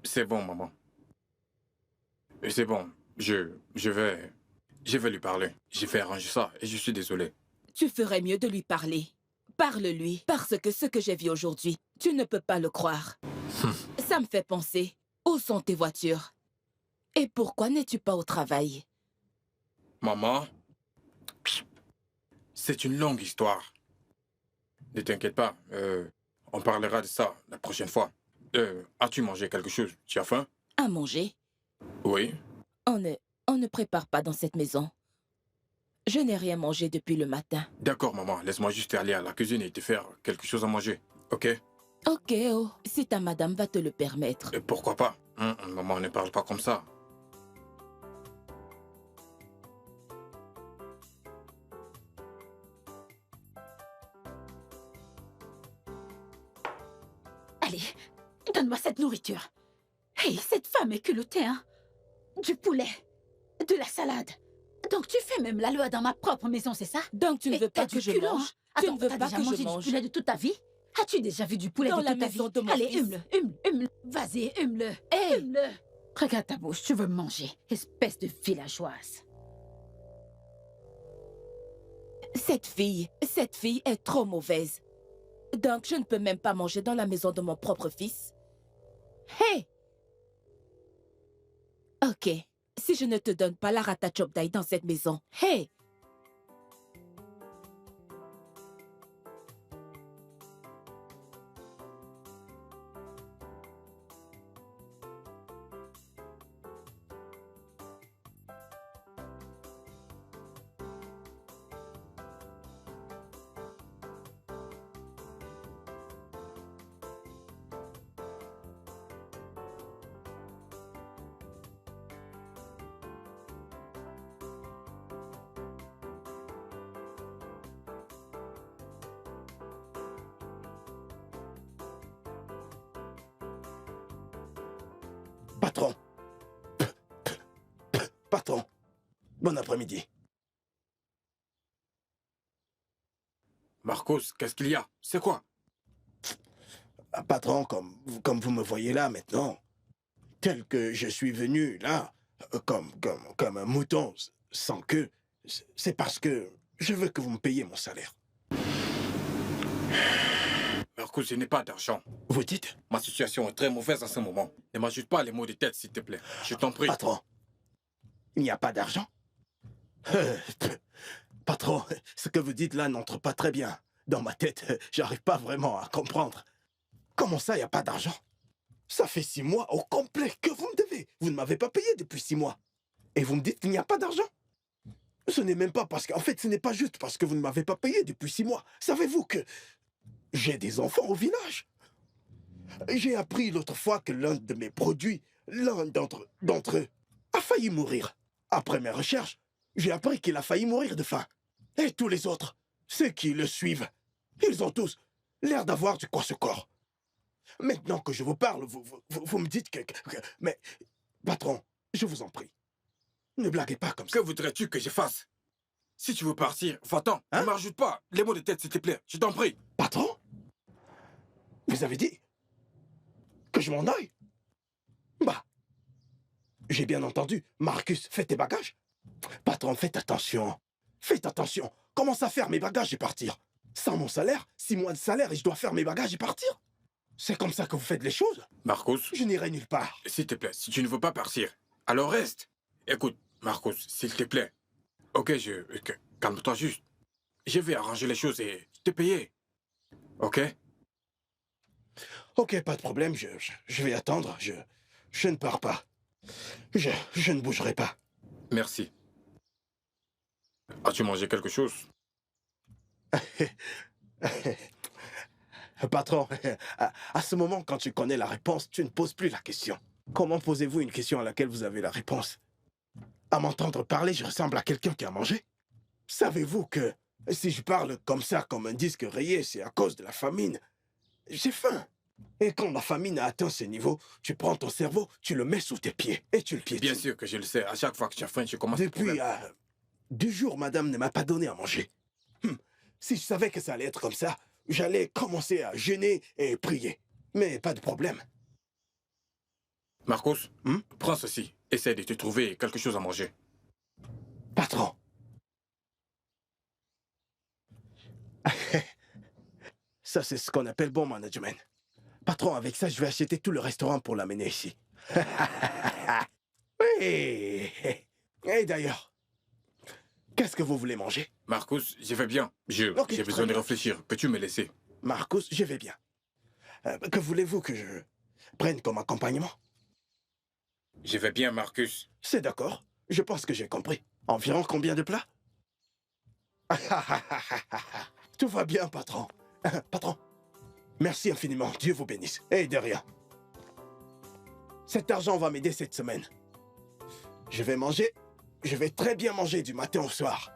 C'est bon, maman. C'est bon. Je vais lui parler. J'ai fait arranger ça et je suis désolé. Tu ferais mieux de lui parler. Parle-lui, parce que ce que j'ai vu aujourd'hui, tu ne peux pas le croire. Ça me fait penser, où sont tes voitures? Et pourquoi n'es-tu pas au travail? Maman, c'est une longue histoire. Ne t'inquiète pas, on parlera de ça la prochaine fois. As-tu mangé quelque chose? Tu as faim? À manger? Oui. On ne prépare pas dans cette maison. Je n'ai rien mangé depuis le matin. D'accord, maman. Laisse-moi juste aller à la cuisine et te faire quelque chose à manger. OK? Ok, oh, si ta madame va te le permettre. Pourquoi pas? Maman, ne parle pas comme ça. Allez, donne-moi cette nourriture. Hey, cette femme est culottée, hein? Du poulet, de la salade. Donc tu fais même la loi dans ma propre maison, c'est ça? Donc tu ne veux pas que je mange? Tu ne veux pas que je mange? T'as déjà mangé du poulet de toute ta vie? As-tu déjà vu du poulet Dans de la toute ta vie? maison de mon Allez, fils. hume-le. Vas-y, hume-le. Hey! Hume-le. Regarde ta bouche, tu veux me manger, espèce de villageoise. Cette fille est trop mauvaise. Donc je ne peux même pas manger dans la maison de mon propre fils. Hey! Ok, si je ne te donne pas la rata chopdai dans cette maison, hey! Patron. Patron. Bon après-midi. Marcos, qu'est-ce qu'il y a? C'est quoi? Patron, comme vous me voyez là maintenant, tel que je suis venu là, comme un mouton sans queue, c'est parce que je veux que vous me payiez mon salaire. Marcos, je n'ai pas d'argent. Vous dites? Ma situation est très mauvaise en ce moment. Ne m'ajoute pas les mots de tête, s'il te plaît. Je t'en prie. Patron, il n'y a pas d'argent? Patron, ce que vous dites là n'entre pas très bien. Dans ma tête, j'arrive pas vraiment à comprendre. Comment ça, il n'y a pas d'argent? Ça fait 6 mois au complet que vous me devez. Vous ne m'avez pas payé depuis 6 mois. Et vous me dites qu'il n'y a pas d'argent? Ce n'est même pas parce qu'en fait, ce n'est pas juste parce que vous ne m'avez pas payé depuis 6 mois. Savez-vous que j'ai des enfants au village? J'ai appris l'autre fois que l'un de mes produits, l'un d'entre eux, a failli mourir. Après mes recherches, j'ai appris qu'il a failli mourir de faim. Et tous les autres, ceux qui le suivent, ils ont tous l'air d'avoir du corps. Maintenant que je vous parle, vous me dites que... Mais, patron, je vous en prie, ne blaguez pas comme ça. Que voudrais-tu que je fasse? Si tu veux partir, va-t'en. Hein? Ne m'ajoute pas les mots de tête, s'il te plaît. Je t'en prie. Patron? Vous avez dit que je m'en aille? Bah, j'ai bien entendu. Marcus, fais tes bagages. Patron, faites attention. Faites attention. Commence à faire mes bagages et partir. Sans mon salaire, 6 mois de salaire et je dois faire mes bagages et partir. C'est comme ça que vous faites les choses? Marcos, Je n'irai nulle part. s'il te plaît, si tu ne veux pas partir, alors reste. Écoute, Marcos, s'il te plaît. Ok, calme-toi juste. Je vais arranger les choses et te payer. Ok? Ok, pas de problème, je vais attendre. Je ne pars pas. Je ne bougerai pas. Merci. As-tu mangé quelque chose? Patron, à ce moment, quand tu connais la réponse, tu ne poses plus la question. Comment posez-vous une question à laquelle vous avez la réponse? À m'entendre parler, je ressemble à quelqu'un qui a mangé. Savez-vous que si je parle comme ça, comme un disque rayé, c'est à cause de la famine? J'ai faim. Et quand la famine a atteint ce niveau, tu prends ton cerveau, tu le mets sous tes pieds et tu le piétines. Bien sûr que je le sais. À chaque fois que tu as faim, tu commences Depuis 2 jours, madame ne m'a pas donné à manger. Si je savais que ça allait être comme ça, j'allais commencer à jeûner et prier. Mais pas de problème. Marcos, prends ceci. Essaie de te trouver quelque chose à manger. Patron. Ça, c'est ce qu'on appelle bon management. Patron, avec ça, je vais acheter tout le restaurant pour l'amener ici. Oui. Et d'ailleurs, qu'est-ce que vous voulez manger? Marcos, je vais bien. J'ai besoin de réfléchir. Peux-tu me laisser? Marcos, je vais bien. Que voulez-vous que je prenne comme accompagnement? Je vais bien, Marcus. C'est d'accord. Je pense que j'ai compris. Environ combien de plats? Tout va bien, patron. Patron, merci infiniment. Dieu vous bénisse. Et de rien. Cet argent va m'aider cette semaine. Je vais manger. Je vais très bien manger du matin au soir.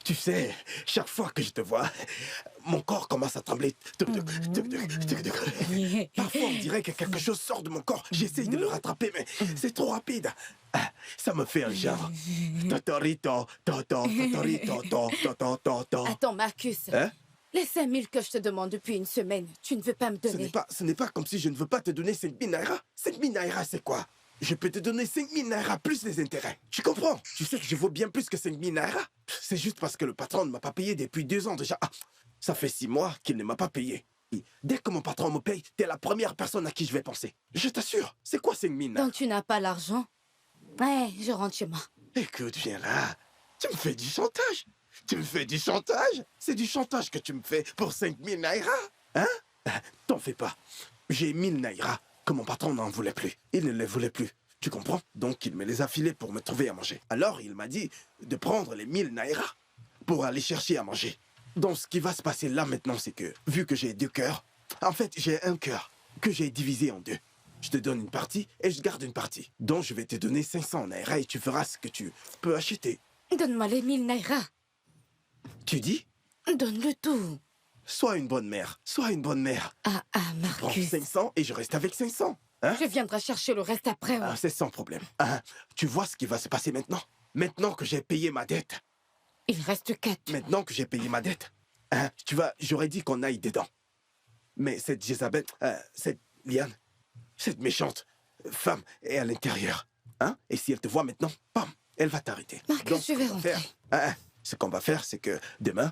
Tu sais, chaque fois que je te vois, mon corps commence à trembler. Parfois, on dirait que quelque chose sort de mon corps. J'essaye de le rattraper, mais c'est trop rapide. Ça me fait un genre. Attends, Marcus. Hein? Les 5 000 que je te demande depuis une semaine, tu ne veux pas me donner. Ce n'est pas comme si je ne veux pas te donner 5 000 naira. 5 000 naira, c'est quoi? Je peux te donner 5 000 naira plus les intérêts. Tu comprends? Tu sais que je vaux bien plus que 5 000 naira. C'est juste parce que le patron ne m'a pas payé depuis 2 ans déjà. Ça fait 6 mois qu'il ne m'a pas payé. Et dès que mon patron me paye, t'es la première personne à qui je vais penser. Je t'assure. C'est quoi 5 000 naira? Donc tu n'as pas l'argent? Ouais, je rentre chez moi. Écoute, viens là. Tu me fais du chantage. Tu me fais du chantage? C'est du chantage que tu me fais pour 5 000 naira. Hein? T'en fais pas. J'ai 1 000 naira que mon patron n'en voulait plus. Il ne les voulait plus. Tu comprends? Donc il me les a filés pour me trouver à manger. Alors il m'a dit de prendre les 1 000 naira pour aller chercher à manger. Donc ce qui va se passer là maintenant, c'est que, vu que j'ai 2 cœurs, en fait j'ai un cœur que j'ai divisé en 2. Je te donne une partie et je garde une partie. Donc je vais te donner 500 naira et tu feras ce que tu peux acheter. Donne-moi les 1000 naira. Tu dis? Donne-le tout. Sois une bonne mère. Sois une bonne mère. Marcus. Prends 500 et je reste avec 500. Hein? Je viendrai chercher le reste après. Ouais. C'est sans problème. Tu vois ce qui va se passer maintenant? Maintenant que j'ai payé ma dette. Il reste 4. Maintenant que j'ai payé ma dette. Tu vois, j'aurais dit qu'on aille dedans. Mais cette Jézabel, cette Liane, cette méchante femme est à l'intérieur. Et si elle te voit maintenant, bam, elle va t'arrêter. Marcus, je vais rentrer. Ce qu'on va faire, c'est que demain,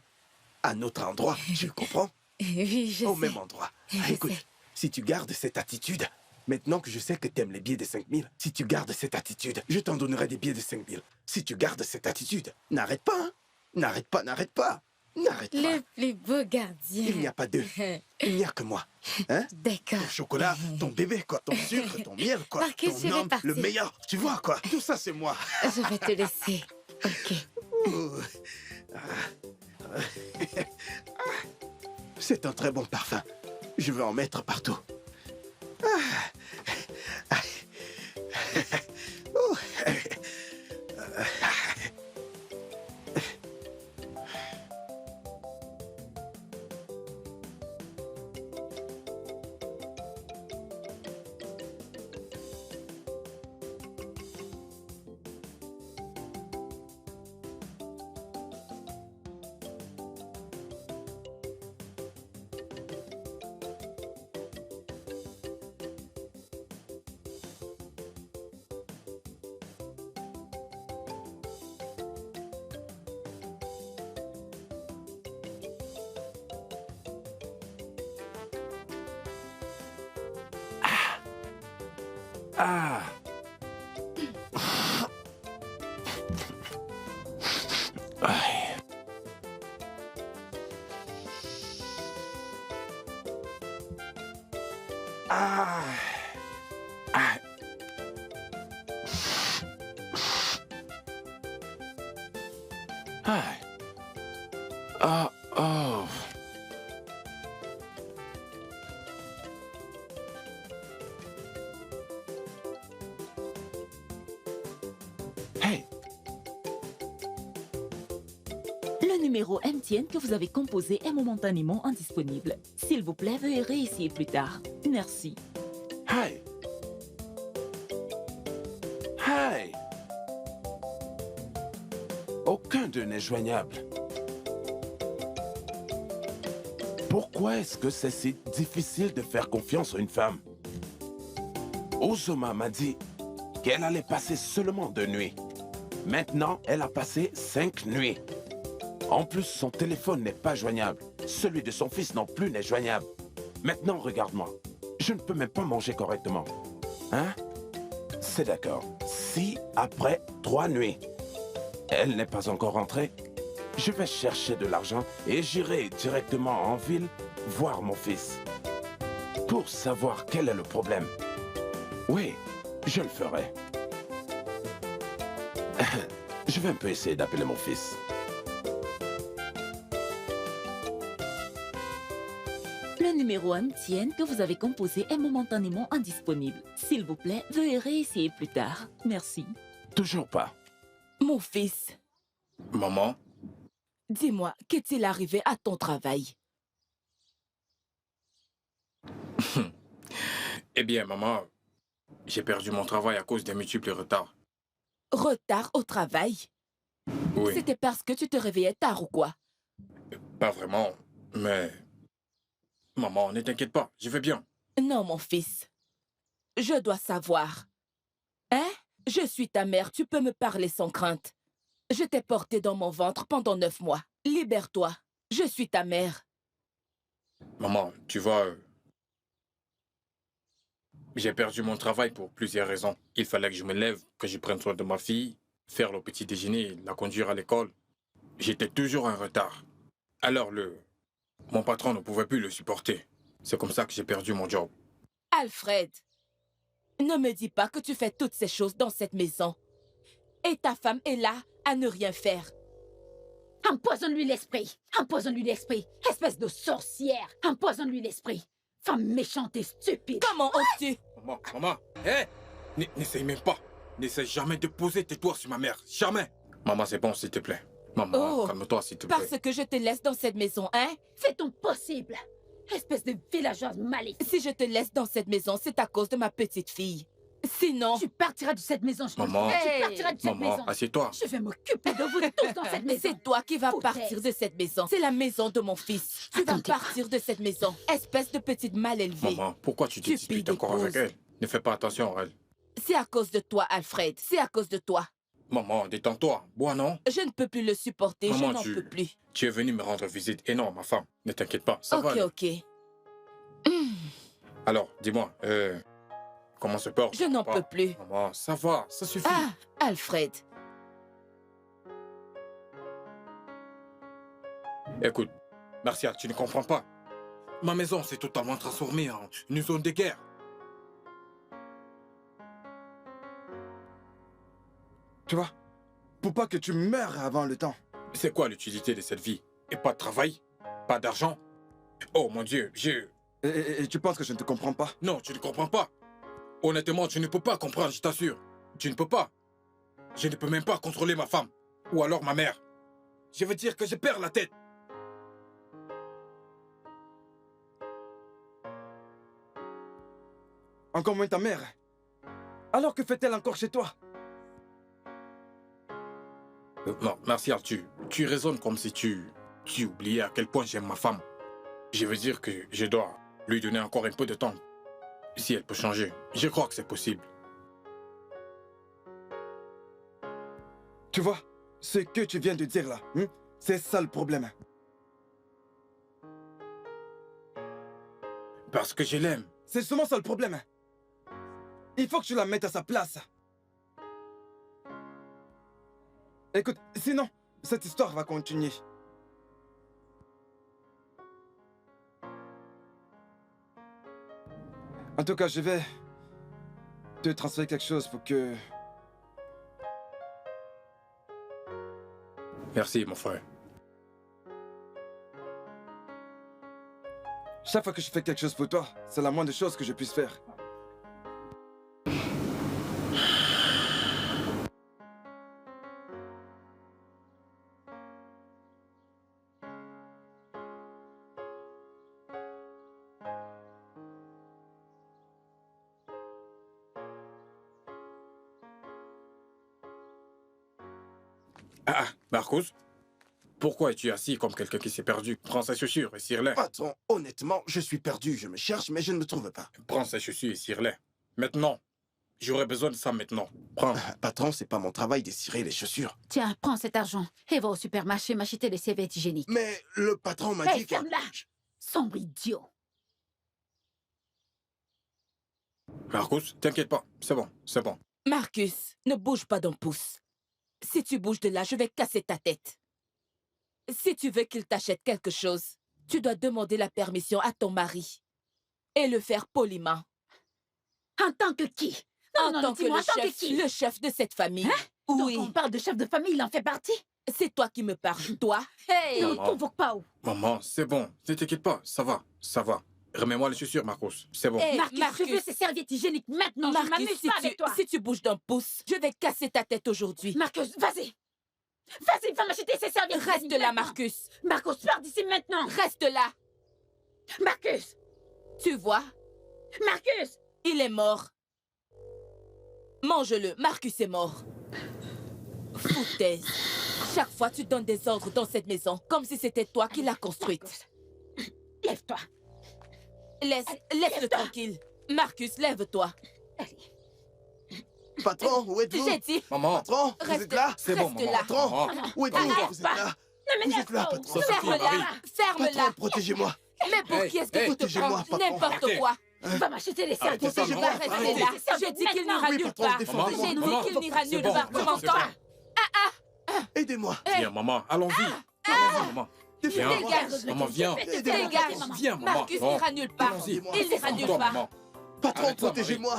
à notre endroit, tu comprends? Oui, je sais. Au même endroit. Écoute, si tu gardes cette attitude, maintenant que je sais que t'aimes les billets de 5 000, si tu gardes cette attitude, je t'en donnerai des billets de 5 000. Si tu gardes cette attitude, n'arrête pas, hein? N'arrête pas, n'arrête pas. N'arrête pas. Le plus beau gardien. Il n'y a pas d'eux. Il n'y a que moi. Hein? D'accord. Ton chocolat, ton bébé, quoi. Ton sucre, ton miel, quoi. Marcus, je ton vais homme, partir. le meilleur. Tu vois, quoi. Tout ça, c'est moi. Je vais te laisser. Ok. C'est un très bon parfum. Je veux en mettre partout. Ah. Aïe. Ah. Ah. Aïe. Ah. Oh. Hey. Le numéro MTN que vous avez composé est momentanément indisponible. S'il vous plaît, veuillez réessayer plus tard. Merci. Hey. Hey. Aucun d'eux n'est joignable. Pourquoi est-ce que c'est si difficile de faire confiance à une femme? Ozoma m'a dit qu'elle allait passer seulement 2 nuits. Maintenant, elle a passé 5 nuits. En plus, son téléphone n'est pas joignable. Celui de son fils non plus n'est joignable. Maintenant, regarde-moi. Je ne peux même pas manger correctement. Hein? C'est d'accord. Si, après 3 nuits, elle n'est pas encore rentrée, je vais chercher de l'argent et j'irai directement en ville voir mon fils. Pour savoir quel est le problème. Oui, je le ferai. Je vais un peu essayer d'appeler mon fils. Le numéro MTN que vous avez composé est momentanément indisponible. S'il vous plaît, veuillez réessayer plus tard. Merci. Toujours pas. Mon fils, Maman, dis-moi, qu'est-il arrivé à ton travail? eh bien, maman, j'ai perdu mon travail à cause des multiples retards. Retard au travail? Oui, C'était parce que tu te réveillais tard ou quoi? pas vraiment, mais... Maman, ne t'inquiète pas, je vais bien. Non, mon fils. Je dois savoir. Hein? Je suis ta mère, tu peux me parler sans crainte. Je t'ai porté dans mon ventre pendant 9 mois. Libère-toi. Je suis ta mère. Maman, tu vois... J'ai perdu mon travail pour plusieurs raisons. Il fallait que je me lève, que je prenne soin de ma fille, faire le petit déjeuner, la conduire à l'école. J'étais toujours en retard. Alors mon patron ne pouvait plus le supporter. C'est comme ça que j'ai perdu mon job. Alfred, ne me dis pas que tu fais toutes ces choses dans cette maison. Et ta femme est là à ne rien faire. Empoisonne-lui l'esprit. Empoisonne-lui l'esprit. Espèce de sorcière. Empoisonne-lui l'esprit. Femme méchante et stupide. Comment oses-tu? Maman, hé! N'essaye même pas. N'essaye jamais de poser tes doigts sur ma mère. Jamais. Maman, c'est bon, s'il te plaît. Maman, Oh, calme-toi, s'il te plaît. Parce que je te laisse dans cette maison, hein? C'est ton possible. Espèce de villageoise maléfique. Si je te laisse dans cette maison, c'est à cause de ma petite fille. Sinon... Tu partiras de cette maison, je te Maman. le dis. Tu partiras de cette Maman, maison. assieds-toi. Je vais m'occuper de vous tous dans cette maison. C'est toi qui vas Foutaise. partir de cette maison. C'est la maison de mon fils. Tu vas Attendez. partir de cette maison. Espèce de petite mal élevée. Maman, pourquoi tu te Stupide disputes encore avec épouse. elle? Ne fais pas attention à elle. C'est à cause de toi, Alfred. C'est à cause de toi. Maman, détends-toi. Bois, non? Je ne peux plus le supporter. Maman, je n'en peux plus. Tu es venu me rendre visite. Et non, ma femme. Ne t'inquiète pas, ça va Ok, aller. ok. Alors, dis-moi, comment se porte? Je n'en peux plus. Maman, ça va, ça suffit. Ah, Alfred. Écoute, Martial, tu ne comprends pas. Ma maison s'est totalement transformée en une zone de guerre. Tu vois, pour pas que tu meurs avant le temps. C'est quoi l'utilité de cette vie? Et pas de travail? Pas d'argent? Oh mon Dieu, Et tu penses que je ne te comprends pas? Non, tu ne comprends pas. Honnêtement, tu ne peux pas comprendre, je t'assure. Tu ne peux pas. Je ne peux même pas contrôler ma femme. Ou alors ma mère. Je veux dire que je perds la tête. Encore moins ta mère. Alors que fait-elle encore chez toi? Non, Martial, tu raisonnes comme si tu oubliais à quel point j'aime ma femme. Je veux dire que je dois lui donner encore un peu de temps. Si elle peut changer, je crois que c'est possible. Tu vois, ce que tu viens de dire là, c'est ça le problème. Parce que je l'aime. C'est seulement ça le problème. Il faut que tu la mettes à sa place. Écoute, sinon, cette histoire va continuer. En tout cas, je vais te transférer quelque chose pour que... Merci, mon frère. Chaque fois que je fais quelque chose pour toi, c'est la moindre chose que je puisse faire. Ah, Marcus, pourquoi es-tu assis comme quelqu'un qui s'est perdu? Prends sa chaussure et cire-les. Patron, honnêtement, je suis perdu. Je me cherche, mais je ne me trouve pas. Prends sa chaussure et cire-les. Maintenant. J'aurais besoin de ça maintenant. Prends. Patron, c'est pas mon travail d'essuyer les chaussures. Tiens, prends cet argent et va au supermarché m'acheter les serviettes hygiéniques. Mais le patron m'a Hé, dit que... ferme-la! Sombre idiot! Marcus, t'inquiète pas. C'est bon, c'est bon. Marcus, ne bouge pas d'un pouce. Si tu bouges de là, je vais casser ta tête. Si tu veux qu'il t'achète quelque chose, tu dois demander la permission à ton mari. Et le faire poliment. En tant que qui? En tant que le chef de cette famille. Hein? Oui. Donc on parle de chef de famille, il en fait partie? C'est toi qui me parles, toi. Hey! Ne me convoque pas où? Maman, c'est bon. Ne t'inquiète pas. Ça va, ça va. Remets-moi les chaussures, Marcus. C'est bon. Hey, Marcus, je veux ces serviettes hygiéniques maintenant. Je m'amuse pas avec toi. Si tu bouges d'un pouce, je vais casser ta tête aujourd'hui. Marcus, vas-y. Vas-y, va m'acheter ces serviettes. Reste là, Marcus. Marcus, pars d'ici maintenant. Reste là. Marcus. Tu vois? Marcus. Il est mort. Mange-le. Marcus est mort. Foutaise. Chaque fois, tu donnes des ordres dans cette maison, comme si c'était toi qui l'as construite. Marcus. Lève-toi. Laisse-le tranquille. Marcus, lève-toi. Patron, où êtes-vous? J'ai dit. Maman. Patron, vous Reste êtes là? C'est bon, Reste maman. là. Patron, Maman. où êtes-vous? T'arrêtes Vous êtes pas. là? Ne Vous m'énerve êtes là, pas. patron. Ferme-la. Patron, Ferme-la. protégez-moi. Mais pour Hey, qui est-ce que hey, tu te protégez-moi, prends? patron. N'importe Arrêtez. quoi. Va m'acheter les serviettes. Arrêtez ça, Tu maman. vas rester Arrêtez. là. J'ai dit qu'il n'ira Oui, nulle patron, part. défendez-moi. J'ai dit Maman. qu'il n'ira C'est nulle bon, part. Tu c'est m'entends? bon. Aidez-moi. Viens, maman. Allons-y. Allons-y, maman. Viens. Dégage. Maman, viens. Dégage. Viens, maman. Marcus Bon. n'ira nulle part. Allons-y. Il n'ira nulle Toi, part. maman. Patron, Arrête ça, protégez-moi.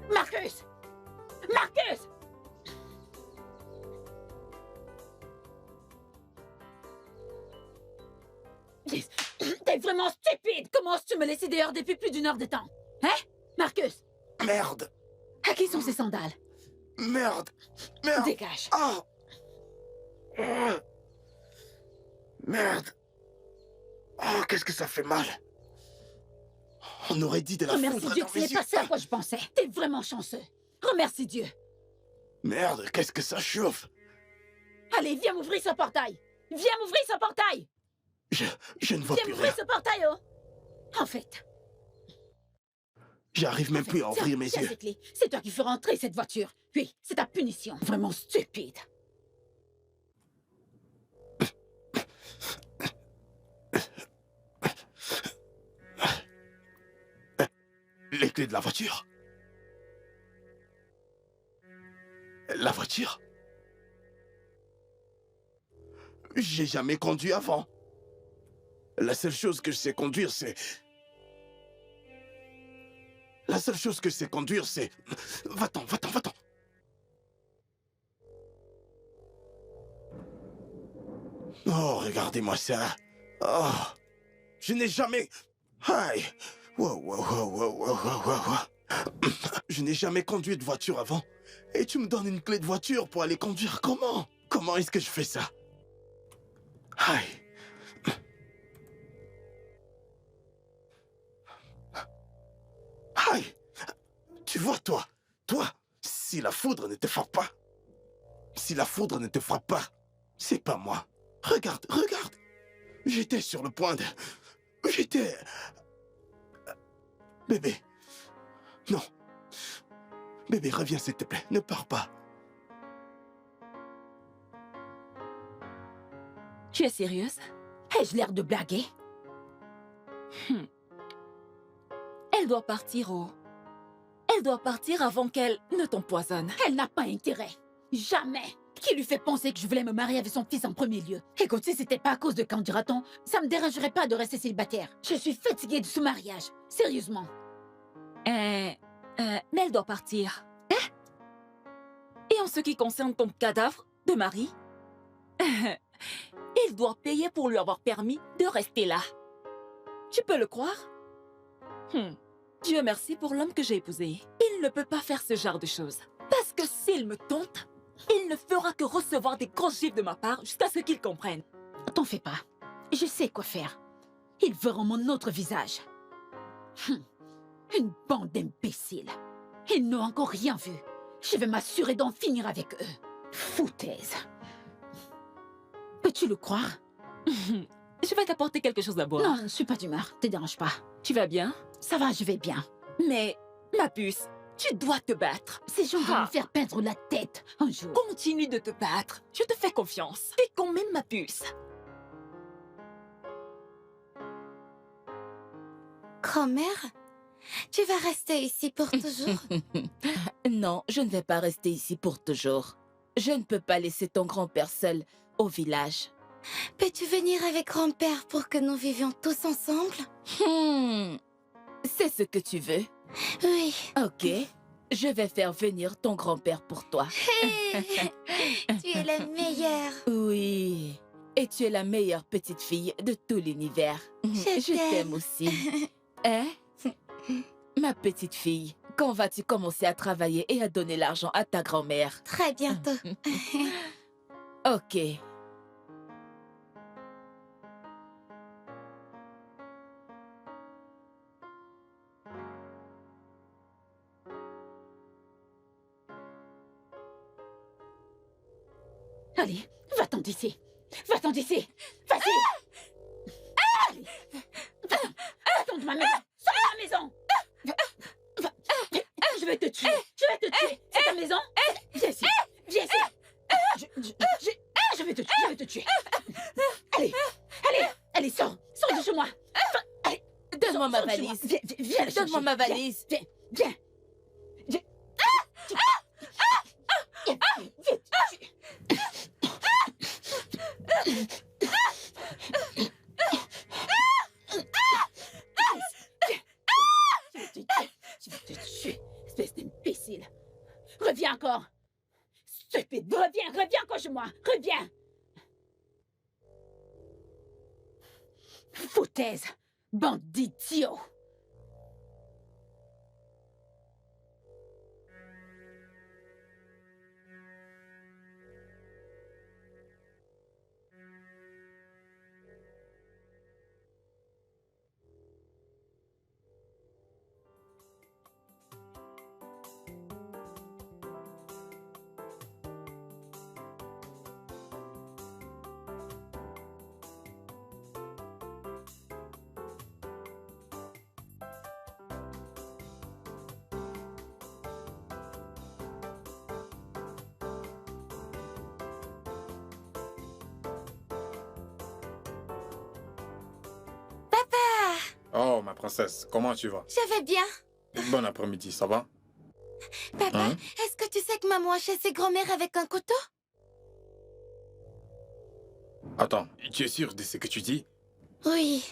Marcus. Marcus. T'es vraiment stupide. Comment oses-tu me laisser dehors depuis plus d'une heure de temps? Hein? Marcus, Merde. à qui sont ces sandales? Merde. Merde. Dégage. Ah. Merde. Oh, qu'est-ce que ça fait mal. On aurait dit de la Remercie foudre Dieu dans que ce mes n'est yeux. pas ça à quoi je pensais. T'es vraiment chanceux. Remercie Dieu. Merde, qu'est-ce que ça chauffe. Allez, viens m'ouvrir ce portail. Viens m'ouvrir ce portail. Je ne vois Viens plus m'ouvrir rien. ce portail, oh. En fait. J'arrive même plus à Tiens, ouvrir mes tiens yeux. ces clés. C'est toi qui feras entrer cette voiture. Oui, c'est ta punition. Vraiment stupide. Les clés de la voiture. La voiture? J'ai jamais conduit avant. La seule chose que je sais conduire, c'est... La seule chose que je sais conduire, c'est... Va-t'en, va-t'en, va-t'en. Oh, regardez-moi ça. Oh, je n'ai jamais... Aïe. Wow, wow, wow, wow, wow, wow, wow. Je n'ai jamais conduit de voiture avant. Et tu me donnes une clé de voiture pour aller conduire. Comment? Comment est-ce que je fais ça? Aïe. Si la foudre ne te frappe pas, si la foudre ne te frappe pas, c'est pas moi. Regarde, regarde. J'étais sur le point de... J'étais... Bébé. Non. Bébé, reviens s'il te plaît. Ne pars pas. Tu es sérieuse? Ai-je l'air de blaguer? Elle doit partir Elle doit partir avant qu'elle ne t'empoisonne. Elle n'a pas intérêt. Jamais. Qui lui fait penser que je voulais me marier avec son fils en premier lieu? Écoute, si c'était pas à cause de quand dira-t-on, ça me dérangerait pas de rester célibataire. Je suis fatiguée de ce mariage. Sérieusement. Mais elle doit partir. Et en ce qui concerne ton cadavre de mari, il doit payer pour lui avoir permis de rester là. Tu peux le croire? Dieu merci pour l'homme que j'ai épousé. Il ne peut pas faire ce genre de choses. Parce que s'il me tente, il ne fera que recevoir des grosses gifles de ma part jusqu'à ce qu'il comprenne. T'en fais pas. Je sais quoi faire. Ils verront mon autre visage. Une bande d'imbéciles. Ils n'ont encore rien vu. Je vais m'assurer d'en finir avec eux. Foutaise. Peux-tu le croire? Je vais t'apporter quelque chose à boire. Non, je ne suis pas d'humeur. Te dérange pas. Tu vas bien? Ça va, je vais bien. Mais, ma puce, tu dois te battre. Ces gens vont me faire perdre la tête un jour. Continue de te battre. Je te fais confiance. Et qu'on mène ma puce. Grand-mère, tu vas rester ici pour toujours? Non, je ne vais pas rester ici pour toujours. Je ne peux pas laisser ton grand-père seul au village. Peux-tu venir avec grand-père pour que nous vivions tous ensemble? C'est ce que tu veux? Oui. Ok, je vais faire venir ton grand-père pour toi. Tu es la meilleure. Oui, et tu es la meilleure petite fille de tout l'univers. Je t'aime aussi. Hein? Ma petite fille, quand vas-tu commencer à travailler et à donner l'argent à ta grand-mère? Très bientôt. Ok. Allez, va-t'en d'ici. Va-t'en d'ici. Vas-y. Allez. Va-t'en de ma maison. Sors de ma maison. Je vais te tuer. Je vais te tuer. C'est ta maison. Viens ici. Viens ici. Je vais te tuer. Je vais te tuer. Allez. Allez. Allez, sors. Sors de chez moi. Allez. Donne-moi ma Sors de chez moi. valise. Viens la Donne-moi chercher. ma valise. Viens. Viens. Viens. Je vais te tuer, espèce d'imbécile. Reviens encore. Stupide, reviens encore chez moi. Reviens. Foutaise, bande d'idiots. Oh, ma princesse, comment tu vas? Je vais bien. Bon après-midi, ça va? Papa, Hein? est-ce que tu sais que maman a chassé grand-mère avec un couteau? Attends, tu es sûr de ce que tu dis? Oui.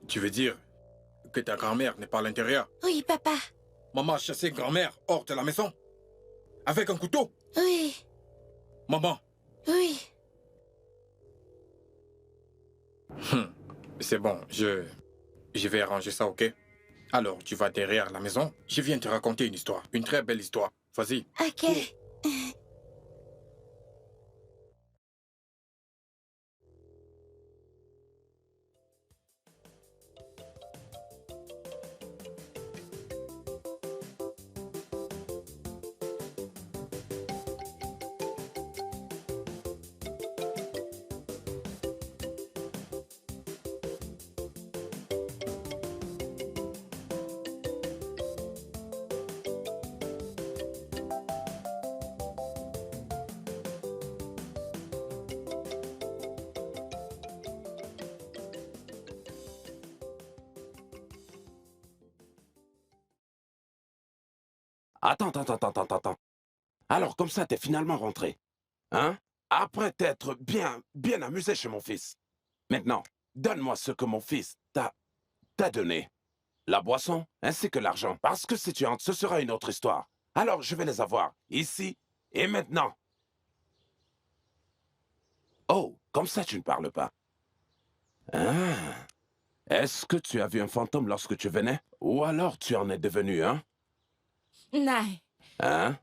Tu veux dire que ta grand-mère n'est pas à l'intérieur? Oui, papa. Maman a chassé grand-mère hors de la maison? Avec un couteau? Oui. Maman, Oui. c'est bon, je vais arranger ça, ok? Alors, tu vas derrière la maison. Je viens te raconter une histoire, une très belle histoire. Vas-y. Ok. Attends. Alors, comme ça, t'es finalement rentré. Hein? Après t'être bien amusé chez mon fils. Maintenant, donne-moi ce que mon fils t'a donné. La boisson, ainsi que l'argent. Parce que si tu entres, ce sera une autre histoire. Alors, je vais les avoir, ici et maintenant. Oh, comme ça, tu ne parles pas. Ah. Est-ce que tu as vu un fantôme lorsque tu venais? Ou alors tu en es devenu un? Nai, Hein?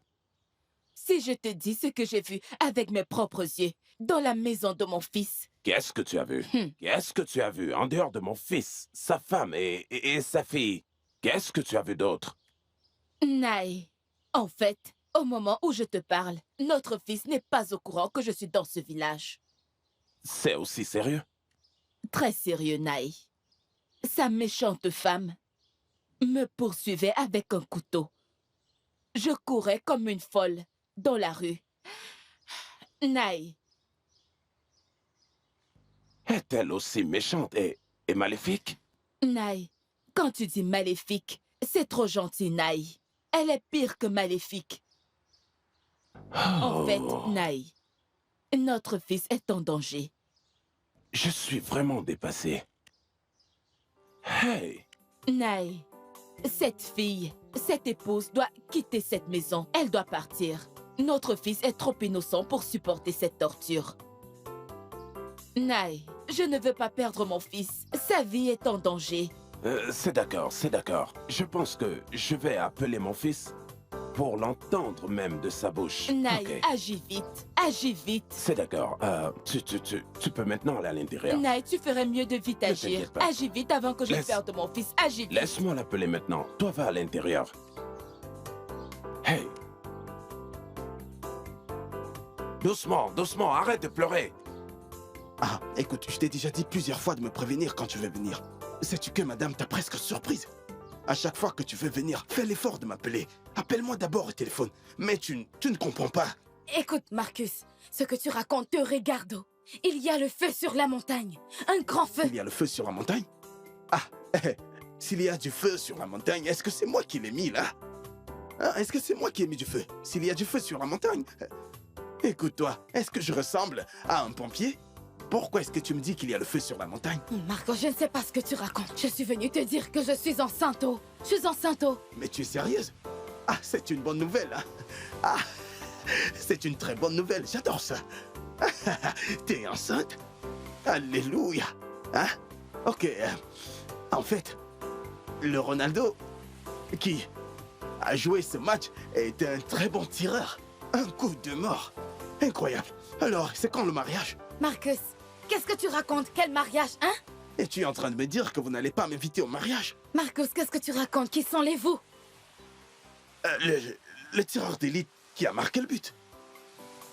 si je te dis ce que j'ai vu avec mes propres yeux dans la maison de mon fils. Qu'est-ce que tu as vu? Qu'est-ce que tu as vu en dehors de mon fils, sa femme et sa fille? Qu'est-ce que tu as vu d'autre? Nai, en fait, au moment où je te parle, notre fils n'est pas au courant que je suis dans ce village. C'est aussi sérieux? Très sérieux, Nai. Sa méchante femme me poursuivait avec un couteau. Je courais comme une folle dans la rue. Nai, Est-elle aussi méchante et maléfique? Nai, quand tu dis maléfique, c'est trop gentil, Nai. Elle est pire que maléfique. En fait, Nai, notre fils est en danger. Je suis vraiment dépassé. Hey! Nai, cette fille, cette épouse doit quitter cette maison. Elle doit partir. Notre fils est trop innocent pour supporter cette torture. Nai, je ne veux pas perdre mon fils. Sa vie est en danger. C'est d'accord. Je pense que je vais appeler mon fils pour l'entendre même de sa bouche. Nai, Ok. agis vite. C'est d'accord. Tu peux maintenant aller à l'intérieur. Nai, tu ferais mieux de vite Ne agir. t'inquiète pas. Agis vite avant que je Laisse- perde mon fils. Agis vite. Laisse-moi l'appeler maintenant. Toi, va à l'intérieur. Hey! Doucement, arrête de pleurer. Ah, écoute, je t'ai déjà dit plusieurs fois de me prévenir quand tu veux venir. Sais-tu que madame t'a presque surprise? À chaque fois que tu veux venir, fais l'effort de m'appeler. Appelle-moi d'abord au téléphone. Mais tu ne comprends pas. Écoute, Marcus, ce que tu racontes te regarde. Il y a le feu sur la montagne. Un grand feu. Il y a le feu sur la montagne? Ah, s'il y a du feu sur la montagne, est-ce que c'est moi qui l'ai mis là? Hein, est-ce que c'est moi qui ai mis du feu? S'il y a du feu sur la montagne? Écoute-toi, est-ce que je ressemble à un pompier? Pourquoi est-ce que tu me dis qu'il y a le feu sur la montagne? Marco, je ne sais pas ce que tu racontes. Je suis venue te dire que je suis enceinte. Je suis enceinte. Mais tu es sérieuse? Ah, c'est une bonne nouvelle, hein? Ah, c'est une très bonne nouvelle, j'adore ça. T'es enceinte? Alléluia. Hein? Ok, en fait, le Ronaldo qui a joué ce match est un très bon tireur. Un coup de mort. Incroyable. Alors, c'est quand le mariage? Marcus, qu'est-ce que tu racontes? Quel mariage, hein? Et tu es en train de me dire que vous n'allez pas m'inviter au mariage? Marcus, qu'est-ce que tu racontes? Qui sont les vous? Le tireur d'élite qui a marqué le but.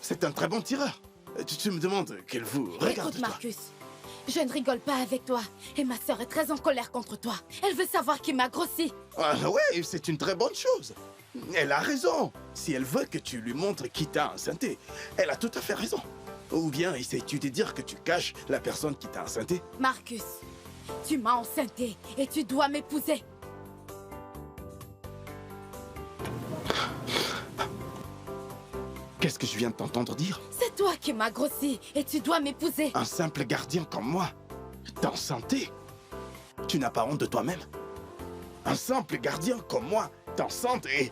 C'est un très bon tireur. Tu me demandes quel vous... Écoute, Regarde-toi. Marcus, je ne rigole pas avec toi. Et ma sœur est très en colère contre toi. Elle veut savoir qui m'a grossi. Ah ouais, c'est une très bonne chose. Elle a raison. Si elle veut que tu lui montres qui t'a enceinté, elle a tout à fait raison. Ou bien essaies-tu de dire que tu caches la personne qui t'a enceinté? Marcus, tu m'as enceinté et tu dois m'épouser. Qu'est-ce que je viens de t'entendre dire? C'est toi qui m'as grossi et tu dois m'épouser. Un simple gardien comme moi, t'enceinter? Tu n'as pas honte de toi-même? Un simple gardien comme moi t'enceinte et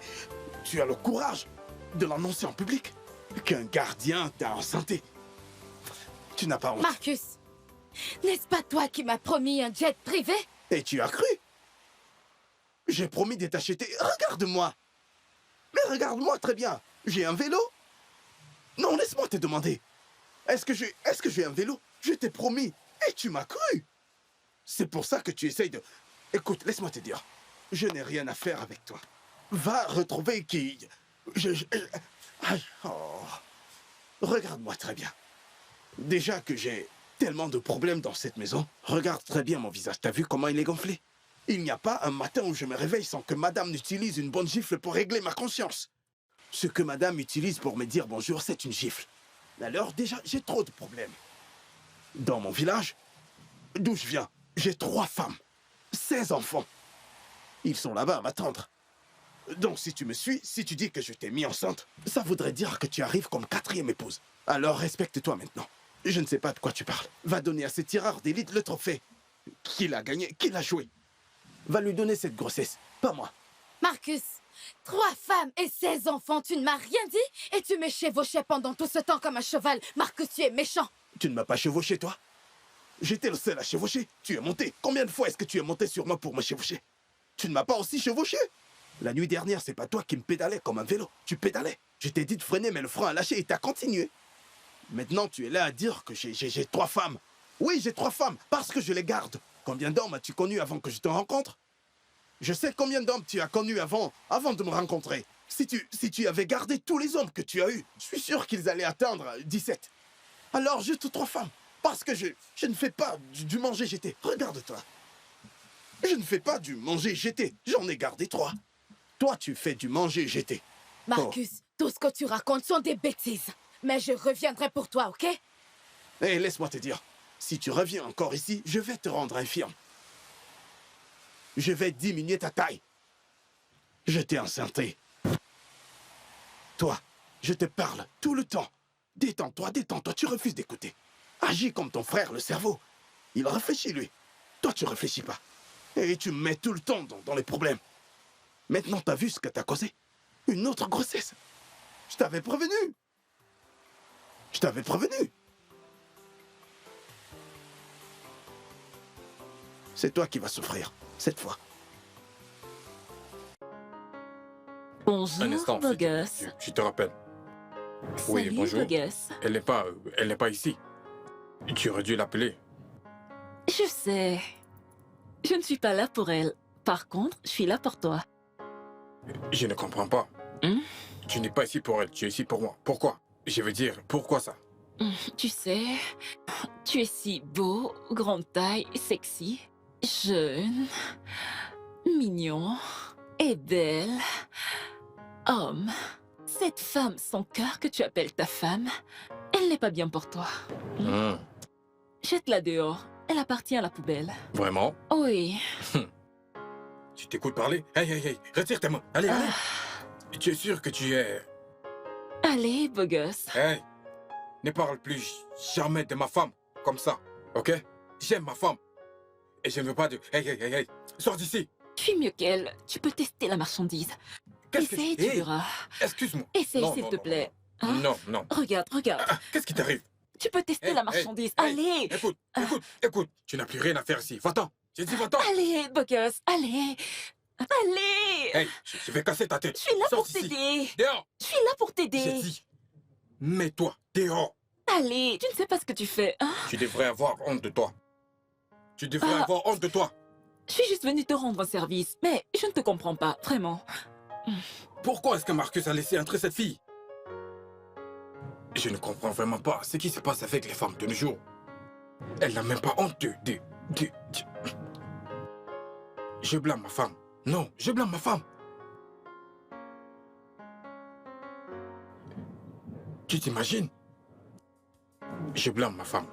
tu as le courage de l'annoncer en public qu'un gardien t'a enceinté. Tu n'as pas honte. Marcus, n'est-ce pas toi qui m'as promis un jet privé? Et tu as cru? J'ai promis de t'acheter... Regarde-moi! Mais regarde-moi très bien. J'ai un vélo. Non, laisse-moi te demander. Est-ce que j'ai un vélo? Je t'ai promis. Et tu m'as cru. C'est pour ça que tu essayes de... Écoute, laisse-moi te dire. Je n'ai rien à faire avec toi. Va retrouver qui... Aïe, oh. Regarde-moi très bien. Déjà que j'ai tellement de problèmes dans cette maison, regarde très bien mon visage. T'as vu comment il est gonflé? Il n'y a pas un matin où je me réveille sans que madame n'utilise une bonne gifle pour régler ma conscience. Ce que madame utilise pour me dire bonjour, c'est une gifle. Alors déjà, j'ai trop de problèmes. Dans mon village, d'où je viens, j'ai 3 femmes, 16 enfants. Ils sont là-bas à m'attendre. Donc si tu me suis, si tu dis que je t'ai mis enceinte, ça voudrait dire que tu arrives comme 4e épouse. Alors respecte-toi maintenant. Je ne sais pas de quoi tu parles. Va donner à ce tireur d'élite le trophée. Qui l'a gagné? Qui l'a joué? Va lui donner cette grossesse, pas moi. Marcus, 3 femmes et 16 enfants, tu ne m'as rien dit et tu me chevauchais pendant tout ce temps comme un cheval. Marcus, tu es méchant. Tu ne m'as pas chevauché, toi? J'étais le seul à chevaucher. Tu es monté. Combien de fois est-ce que tu es monté sur moi pour me chevaucher? Tu ne m'as pas aussi chevauché? La nuit dernière, c'est pas toi qui me pédalais comme un vélo. Tu pédalais. Je t'ai dit de freiner, mais le frein a lâché et t'as continué. Maintenant, tu es là à dire que j'ai 3 femmes. Oui, j'ai 3 femmes, parce que je les garde. Combien d'hommes as-tu connu avant que je te rencontre? Je sais combien d'hommes tu as connus avant de me rencontrer. Si tu avais gardé tous les hommes que tu as eus, je suis sûr qu'ils allaient atteindre 17. Alors, juste 3 femmes. Parce que je ne fais pas du manger-jeter. Regarde-toi. Je ne fais pas du manger-jeter. J'en ai gardé 3. Toi, tu fais du manger-jeter. Marcus, tout ce que tu racontes sont des bêtises. Mais je reviendrai pour toi, ok? Eh, laisse-moi te dire. Si tu reviens encore ici, je vais te rendre infirme. Je vais diminuer ta taille. Je t'ai enceinté. Toi, je te parle tout le temps. Détends-toi, détends-toi, tu refuses d'écouter. Agis comme ton frère, le cerveau. Il réfléchit, lui. Toi, tu réfléchis pas. Et tu me mets tout le temps dans les problèmes. Maintenant, t'as vu ce que t'as causé? Une autre grossesse. Je t'avais prévenu. Je t'avais prévenu. C'est toi qui vas souffrir, cette fois. Bonjour, Un instant, beau gosse. je te rappelle. Oui, Salut, bonjour. beau gosse. Elle n'est pas ici. Tu aurais dû l'appeler. Je sais. Je ne suis pas là pour elle. Par contre, je suis là pour toi. Je ne comprends pas. Tu n'es pas ici pour elle, tu es ici pour moi. Pourquoi? Je veux dire, pourquoi ça? Tu sais, tu es si beau, grande taille, sexy, jeune, mignon et belle. Homme, cette femme sans cœur que tu appelles ta femme, elle n'est pas bien pour toi. Jette-la dehors. Elle appartient à la poubelle. Vraiment? Oui. Tu t'écoutes parler? Hey, retire tes mains. Allez. Tu es sûr que tu es... Allez, beau gosse. Hey, ne parle plus jamais de ma femme comme ça, ok? J'aime ma femme. Et je ne veux pas de... Hey, sors d'ici. Je suis mieux qu'elle. Tu peux tester la marchandise. Essaye, tu verras. Excuse-moi. Essaye, Non, s'il non, te non, plaît. Non, non. Regarde. Qu'est-ce qui t'arrive? Tu peux tester la marchandise. Allez. Écoute. Tu n'as plus rien à faire ici. Va-t'en. J'ai dit va-t'en. Allez, beau gosse. Allez. Hey, je vais casser ta tête. Je suis là Sors pour d'ici. t'aider. Dehors. Je suis là pour J'ai t'aider. dit, mets-toi dehors. Allez, tu ne sais pas ce que tu fais. Hein? Tu devrais avoir honte de toi. Tu devrais avoir honte de toi. Je suis juste venue te rendre un service, mais je ne te comprends pas, vraiment. Pourquoi est-ce que Marcus a laissé entrer cette fille? Je ne comprends vraiment pas ce qui se passe avec les femmes de nos jours. Elle n'a même pas honte de... Je blâme ma femme. Non, je blâme ma femme. Tu t'imagines? Je blâme ma femme.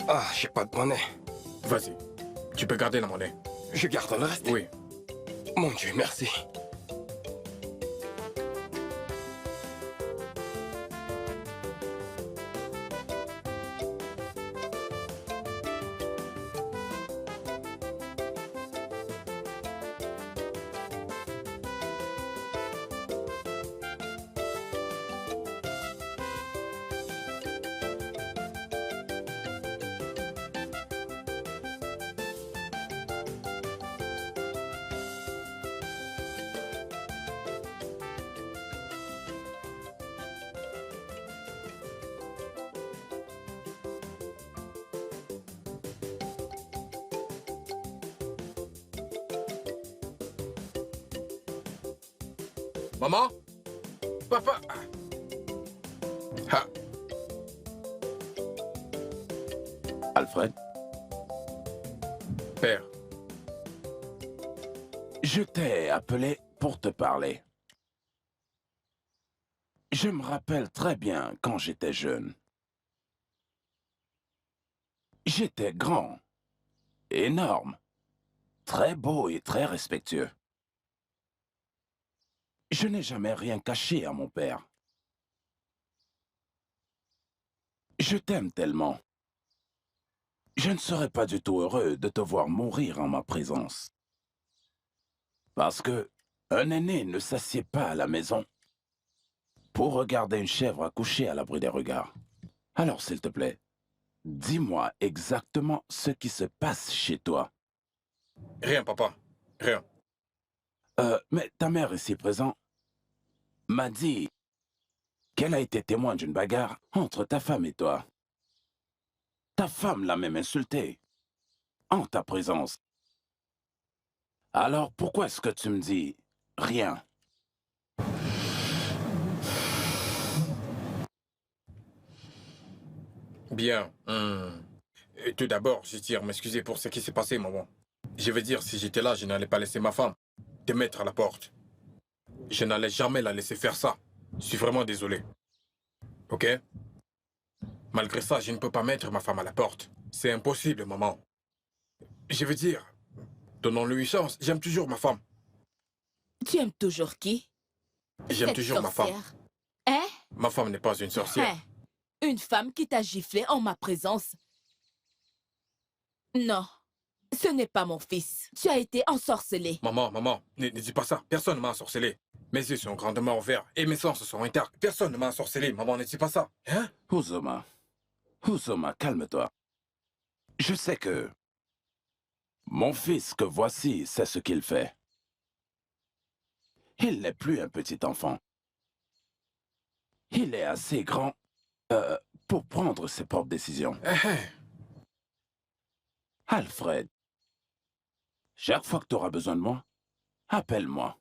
Ah, j'ai pas de monnaie. Vas-y, tu peux garder la monnaie. Je garde le reste? Oui. Mon Dieu, merci. Maman? Papa? Ah. Alfred, Père, je t'ai appelé pour te parler. Je me rappelle très bien quand j'étais jeune. J'étais grand, énorme, très beau et très respectueux. Je n'ai jamais rien caché à mon père. Je t'aime tellement. Je ne serais pas du tout heureux de te voir mourir en ma présence. Parce que un aîné ne s'assied pas à la maison pour regarder une chèvre accoucher à l'abri des regards. Alors, s'il te plaît, dis-moi exactement ce qui se passe chez toi. rien, papa. Rien. Mais ta mère ici présente m'a dit qu'elle a été témoin d'une bagarre entre ta femme et toi. Ta femme l'a même insulté en ta présence. Alors pourquoi est-ce que tu me dis rien? Bien. Et tout d'abord, je tiens à m'excuser pour ce qui s'est passé, maman. Je veux dire, si j'étais là, je n'allais pas laisser ma femme te mettre à la porte. Je n'allais jamais la laisser faire ça. Je suis vraiment désolé. Ok? Malgré ça, je ne peux pas mettre ma femme à la porte. C'est impossible, maman. Je veux dire, donnons-lui une chance. J'aime toujours ma femme. Tu aimes toujours qui? J'aime Cette toujours ma femme. sorcière. Hein? Ma femme n'est pas une sorcière. Hein? Une femme qui t'a giflé en ma présence. Non, ce n'est pas mon fils. Tu as été ensorcelé. Maman, ne dis pas ça. Personne ne m'a ensorcelé. Mes yeux sont grandement ouverts et mes sens sont intacts. Personne ne m'a ensorcelé. Maman, ne dis pas ça. Hein? Uzoma, calme-toi. Je sais que mon fils que voici sait ce qu'il fait. Il n'est plus un petit enfant. Il est assez grand pour prendre ses propres décisions. Alfred, chaque fois que tu auras besoin de moi, appelle-moi.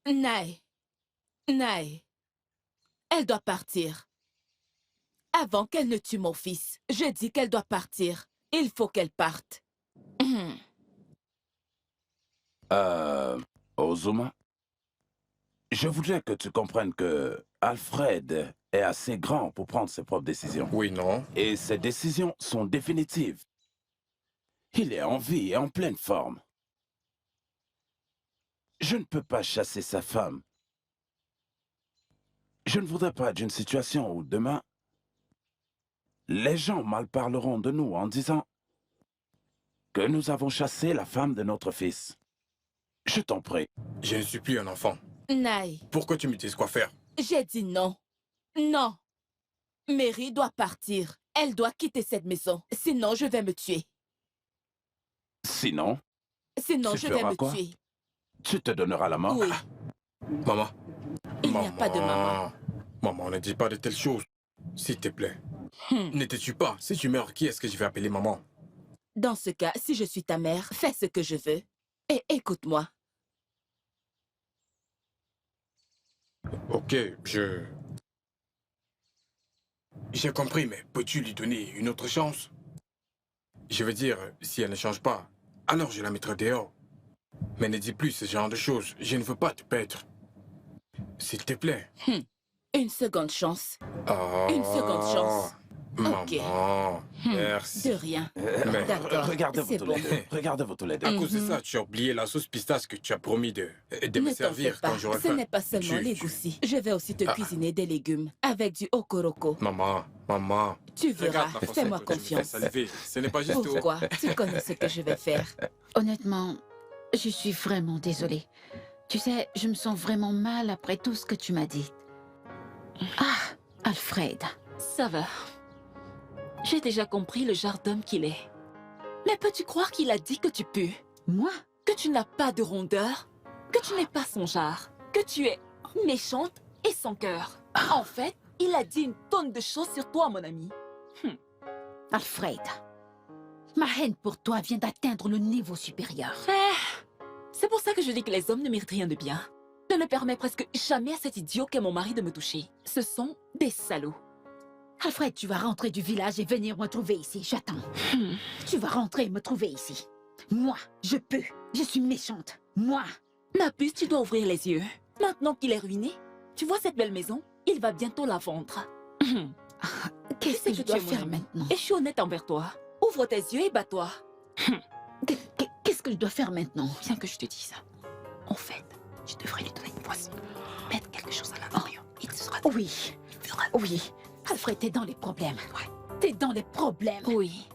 Naï. Elle doit partir. Avant qu'elle ne tue mon fils, je dis qu'elle doit partir. Il faut qu'elle parte. Ozuma, je voudrais que tu comprennes que Alfred est assez grand pour prendre ses propres décisions. Oui, non. Et ses décisions sont définitives. Il est en vie et en pleine forme. Je ne peux pas chasser sa femme. Je ne voudrais pas d'une situation où demain, les gens mal parleront de nous en disant que nous avons chassé la femme de notre fils. Je t'en prie. Je ne suis plus un enfant. Naï, Pourquoi tu me dis quoi faire? j'ai dit non. Non. Mary doit partir. Elle doit quitter cette maison. Sinon, je vais me tuer. Sinon, Sinon, Tu je vais feras me quoi? tuer. tu te donneras la mort. Oui. Maman. Il n'y a pas de maman. Maman, ne dis pas de telles choses. S'il te plaît. Ne te tue pas. Si tu meurs, qui est-ce que je vais appeler maman? Dans ce cas, si je suis ta mère, fais ce que je veux. Et écoute-moi. Ok, J'ai compris, mais peux-tu lui donner une autre chance? Je veux dire, si elle ne change pas, alors je la mettrai dehors. Mais ne dis plus ce genre de choses. Je ne veux pas te perdre. S'il te plaît. Une seconde chance. Oh, Une seconde chance. Ok. Maman, merci. De rien. Mais D'accord, Regardez-vous c'est tous bon. les deux. Regardez-vous tous les deux. à cause de ça, tu as oublié la sauce pistache que tu as promis de me Ne t'en servir fais pas. quand j'aurai Ce faim. n'est pas seulement les goussis. Je vais aussi te cuisiner des légumes avec du okoroko. Maman. Tu verras. Regarde la façon Fais-moi dont tu me fais confiance. saliver. Ce n'est pas juste... Pourquoi? Tu connais ce que je vais faire. Honnêtement, je suis vraiment désolée. Tu sais, je me sens vraiment mal après tout ce que tu m'as dit. Ah, Alfred. Ça va. J'ai déjà compris le genre d'homme qu'il est. Mais peux-tu croire qu'il a dit que tu pues? Moi? Que tu n'as pas de rondeur? Que tu n'es pas son genre? Que tu es méchante et sans cœur? En fait, il a dit une tonne de choses sur toi, mon ami. Alfred, ma haine pour toi vient d'atteindre le niveau supérieur. C'est pour ça que je dis que les hommes ne méritent rien de bien. Je ne permets presque jamais à cet idiot qu'est mon mari de me toucher. Ce sont des salauds. Alfred, tu vas rentrer du village et venir me trouver ici. J'attends. Tu vas rentrer et me trouver ici. Moi, je peux. Je suis méchante. Moi. Ma puce, tu dois ouvrir les yeux. Maintenant qu'il est ruiné, tu vois cette belle maison? Il va bientôt la vendre. Qu'est-ce que je dois faire maintenant? Et je suis honnête envers toi. Ouvre tes yeux et bats-toi. Qu'est-ce que je dois faire maintenant? Bien que je te dise ça. En fait, tu devrais lui donner une boisson. Mettre quelque chose à l'intérieur. Il sera... Oui. Oui. Alfred, t'es dans les problèmes. Ouais. T'es dans les problèmes. Oui.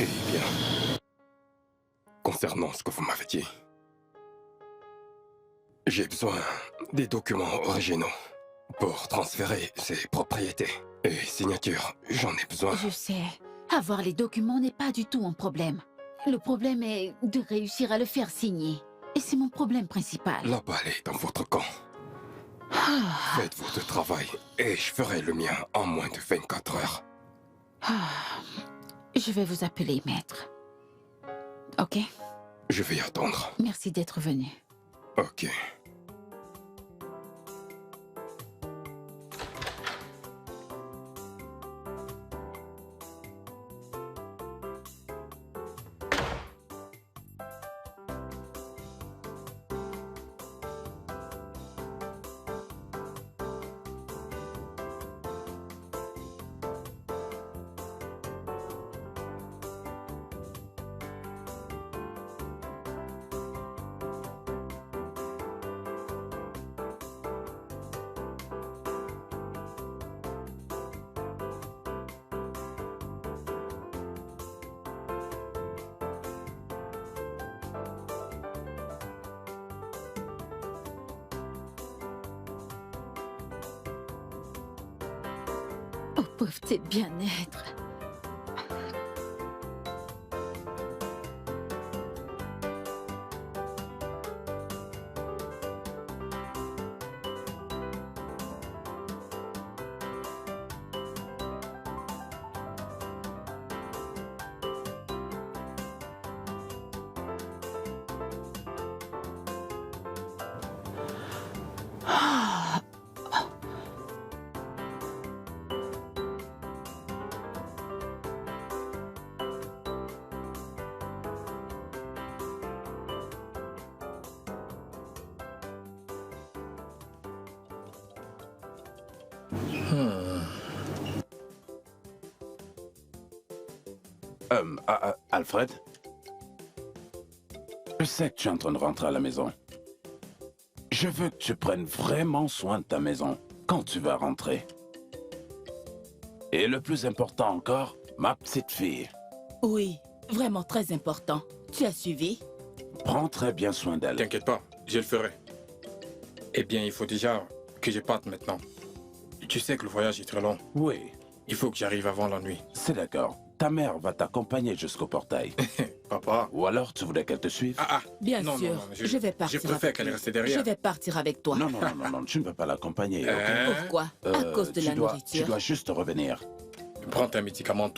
Eh bien, concernant ce que vous m'avez dit, j'ai besoin des documents originaux pour transférer ces propriétés. Et signature, j'en ai besoin. Je sais. Avoir les documents n'est pas du tout un problème. Le problème est de réussir à le faire signer. Et c'est mon problème principal. La balle est dans votre camp. Faites votre travail et je ferai le mien en moins de 24 heures. Je vais vous appeler, maître. Ok? Je vais attendre. Merci d'être venu. Ok. Oh, pauvreté bien-être. Alfred? Je sais que tu es en train de rentrer à la maison. Je veux que tu prennes vraiment soin de ta maison quand tu vas rentrer. Et le plus important encore, ma petite fille. Oui, vraiment très important. Tu as suivi? Prends très bien soin d'elle. T'inquiète pas, je le ferai. Eh bien, il faut déjà que je parte maintenant. Tu sais que le voyage est très long. Oui. Il faut que j'arrive avant la nuit. C'est d'accord. Ta mère va t'accompagner jusqu'au portail. Papa. Ou alors tu voudrais qu'elle te suive? Bien Non, sûr, non, non, je vais partir. Je préfère qu'elle reste derrière. Je vais partir avec toi. Non, tu ne peux pas l'accompagner. ok? Pourquoi? À cause de la nourriture. Tu dois juste revenir. Prends tes médicaments.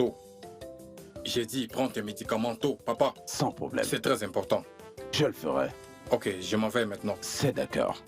J'ai dit, prends tes médicaments, papa. Sans problème. C'est très important. Je le ferai. Ok, je m'en vais maintenant. C'est d'accord.